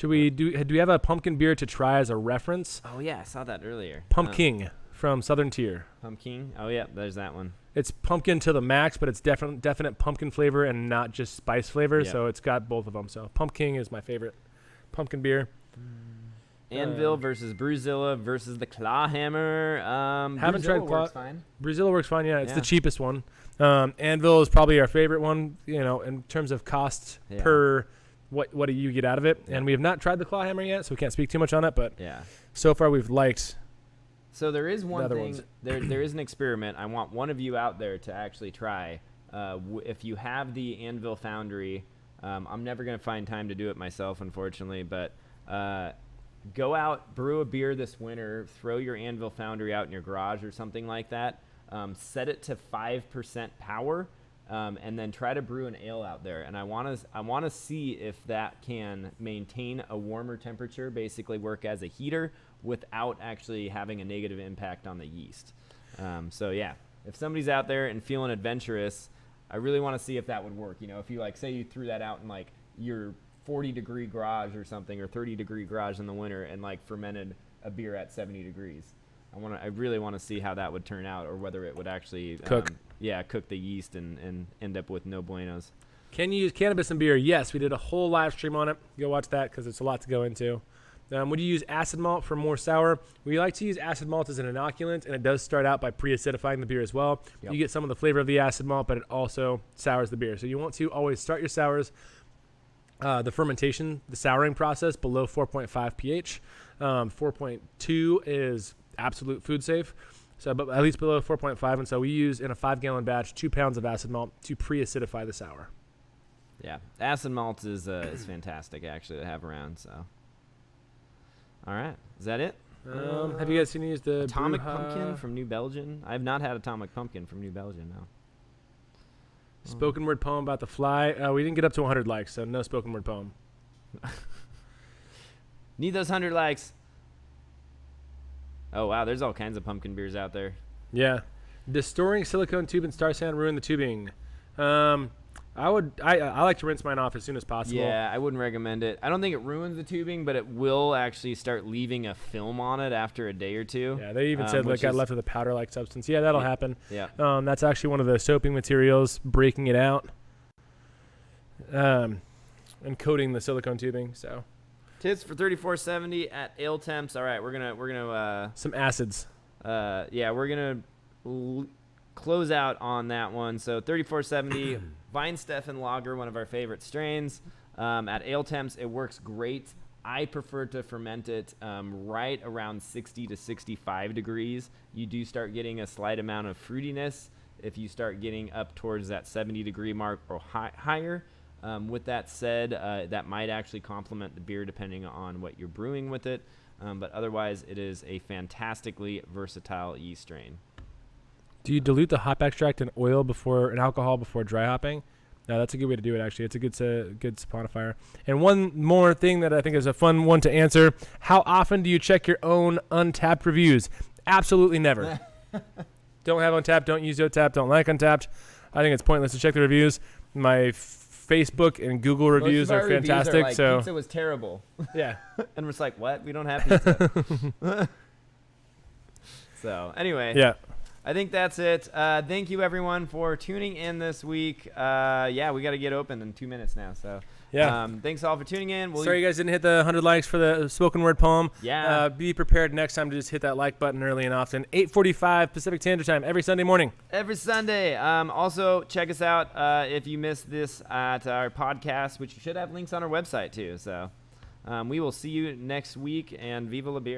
Do we have a pumpkin beer to try as a reference? Oh yeah, I saw that earlier. Pumpkin from Southern Tier. Pumpkin? Oh yeah, there's that one. It's pumpkin to the max, but it's definite pumpkin flavor and not just spice flavor. Yep. So it's got both of them. So Pumpkin is my favorite pumpkin beer. Anvil versus Brewzilla versus the Clawhammer. Haven't tried Claw. Works fine. Brewzilla works fine. Yeah, it's the cheapest one. Anvil is probably our favorite one. In terms of cost per what do you get out of it? And we have not tried the Clawhammer yet, so we can't speak too much on it. But so far we've liked. So there is one thing. There is an experiment. I want one of you out there to actually try. If you have the Anvil Foundry, I'm never going to find time to do it myself, unfortunately. But go out, brew a beer this winter, throw your Anvil Foundry out in your garage or something like that. Set it to 5% power, and then try to brew an ale out there. And I want to see if that can maintain a warmer temperature, basically work as a heater without actually having a negative impact on the yeast. So yeah, if somebody's out there and feeling adventurous, I really want to see if that would work. If you say you threw that out in like your 40-degree garage or something, or 30-degree garage in the winter, and fermented a beer at 70 degrees. I really want to see how that would turn out, or whether it would actually cook the yeast and end up with no buenos. Can you use cannabis in beer? Yes, we did a whole live stream on it. Go watch that because it's a lot to go into. Would you use acid malt for more sour? We like to use acid malt as an inoculant, and it does start out by pre-acidifying the beer as well. Yep. You get some of the flavor of the acid malt, but it also sours the beer. So you want to always start your sours, the fermentation, the souring process below 4.5 pH. 4.2 is absolute food safe. So, but at least below 4.5. And so we use in a 5-gallon batch 2 pounds of acid malt to pre-acidify the sour. Yeah, acid malt is fantastic actually to have around. So, all right, is that it? Have you guys seen the Atomic Pumpkin from New Belgium? I have not had Atomic Pumpkin from New Belgium. No. Spoken word poem about the fly. We didn't get up to 100 likes, so no spoken word poem. Need those 100 likes. Oh wow, there's all kinds of pumpkin beers out there. Yeah, does storing silicone tube in star sand ruin the tubing? I like to rinse mine off as soon as possible. Yeah, I wouldn't recommend it. I don't think it ruins the tubing, but it will actually start leaving a film on it after a day or two. Yeah, they even said got left with a powder-like substance. Yeah, that'll happen. Yeah. That's actually one of the soaping materials, breaking it out, and coating the silicone tubing. So. Tips for 3470 at ale temps. All right, we're gonna some acids. Yeah, we're gonna close out on that one. So 3470 Weinsteffen Lager, one of our favorite strains. At ale temps, it works great. I prefer to ferment it right around 60 to 65 degrees. You do start getting a slight amount of fruitiness if you start getting up towards that 70-degree mark or higher. With that said, that might actually complement the beer depending on what you're brewing with it. But otherwise, it is a fantastically versatile yeast strain. Do you dilute the hop extract in oil and alcohol before dry hopping? No, that's a good way to do it, actually. It's a good saponifier. And one more thing that I think is a fun one to answer. How often do you check your own Untapped reviews? Absolutely never. Don't have Untapped. Don't use Untapped. Don't like Untapped. I think it's pointless to check the reviews. My Facebook and Google reviews are fantastic. Reviews are so pizza was terrible. Yeah. And we're just like, what? We don't have pizza. So anyway. Yeah. I think that's it. Thank you, everyone, for tuning in this week. Yeah, we got to get open in 2 minutes now. So, yeah. Thanks all for tuning in. Sorry you guys didn't hit the 100 likes for the spoken word poem. Yeah. Be prepared next time to just hit that like button early and often. 8:45 Pacific Standard Time every Sunday morning. Every Sunday. Also, check us out if you missed this at our podcast, which should have links on our website, too. So, we will see you next week, and Viva la Beer.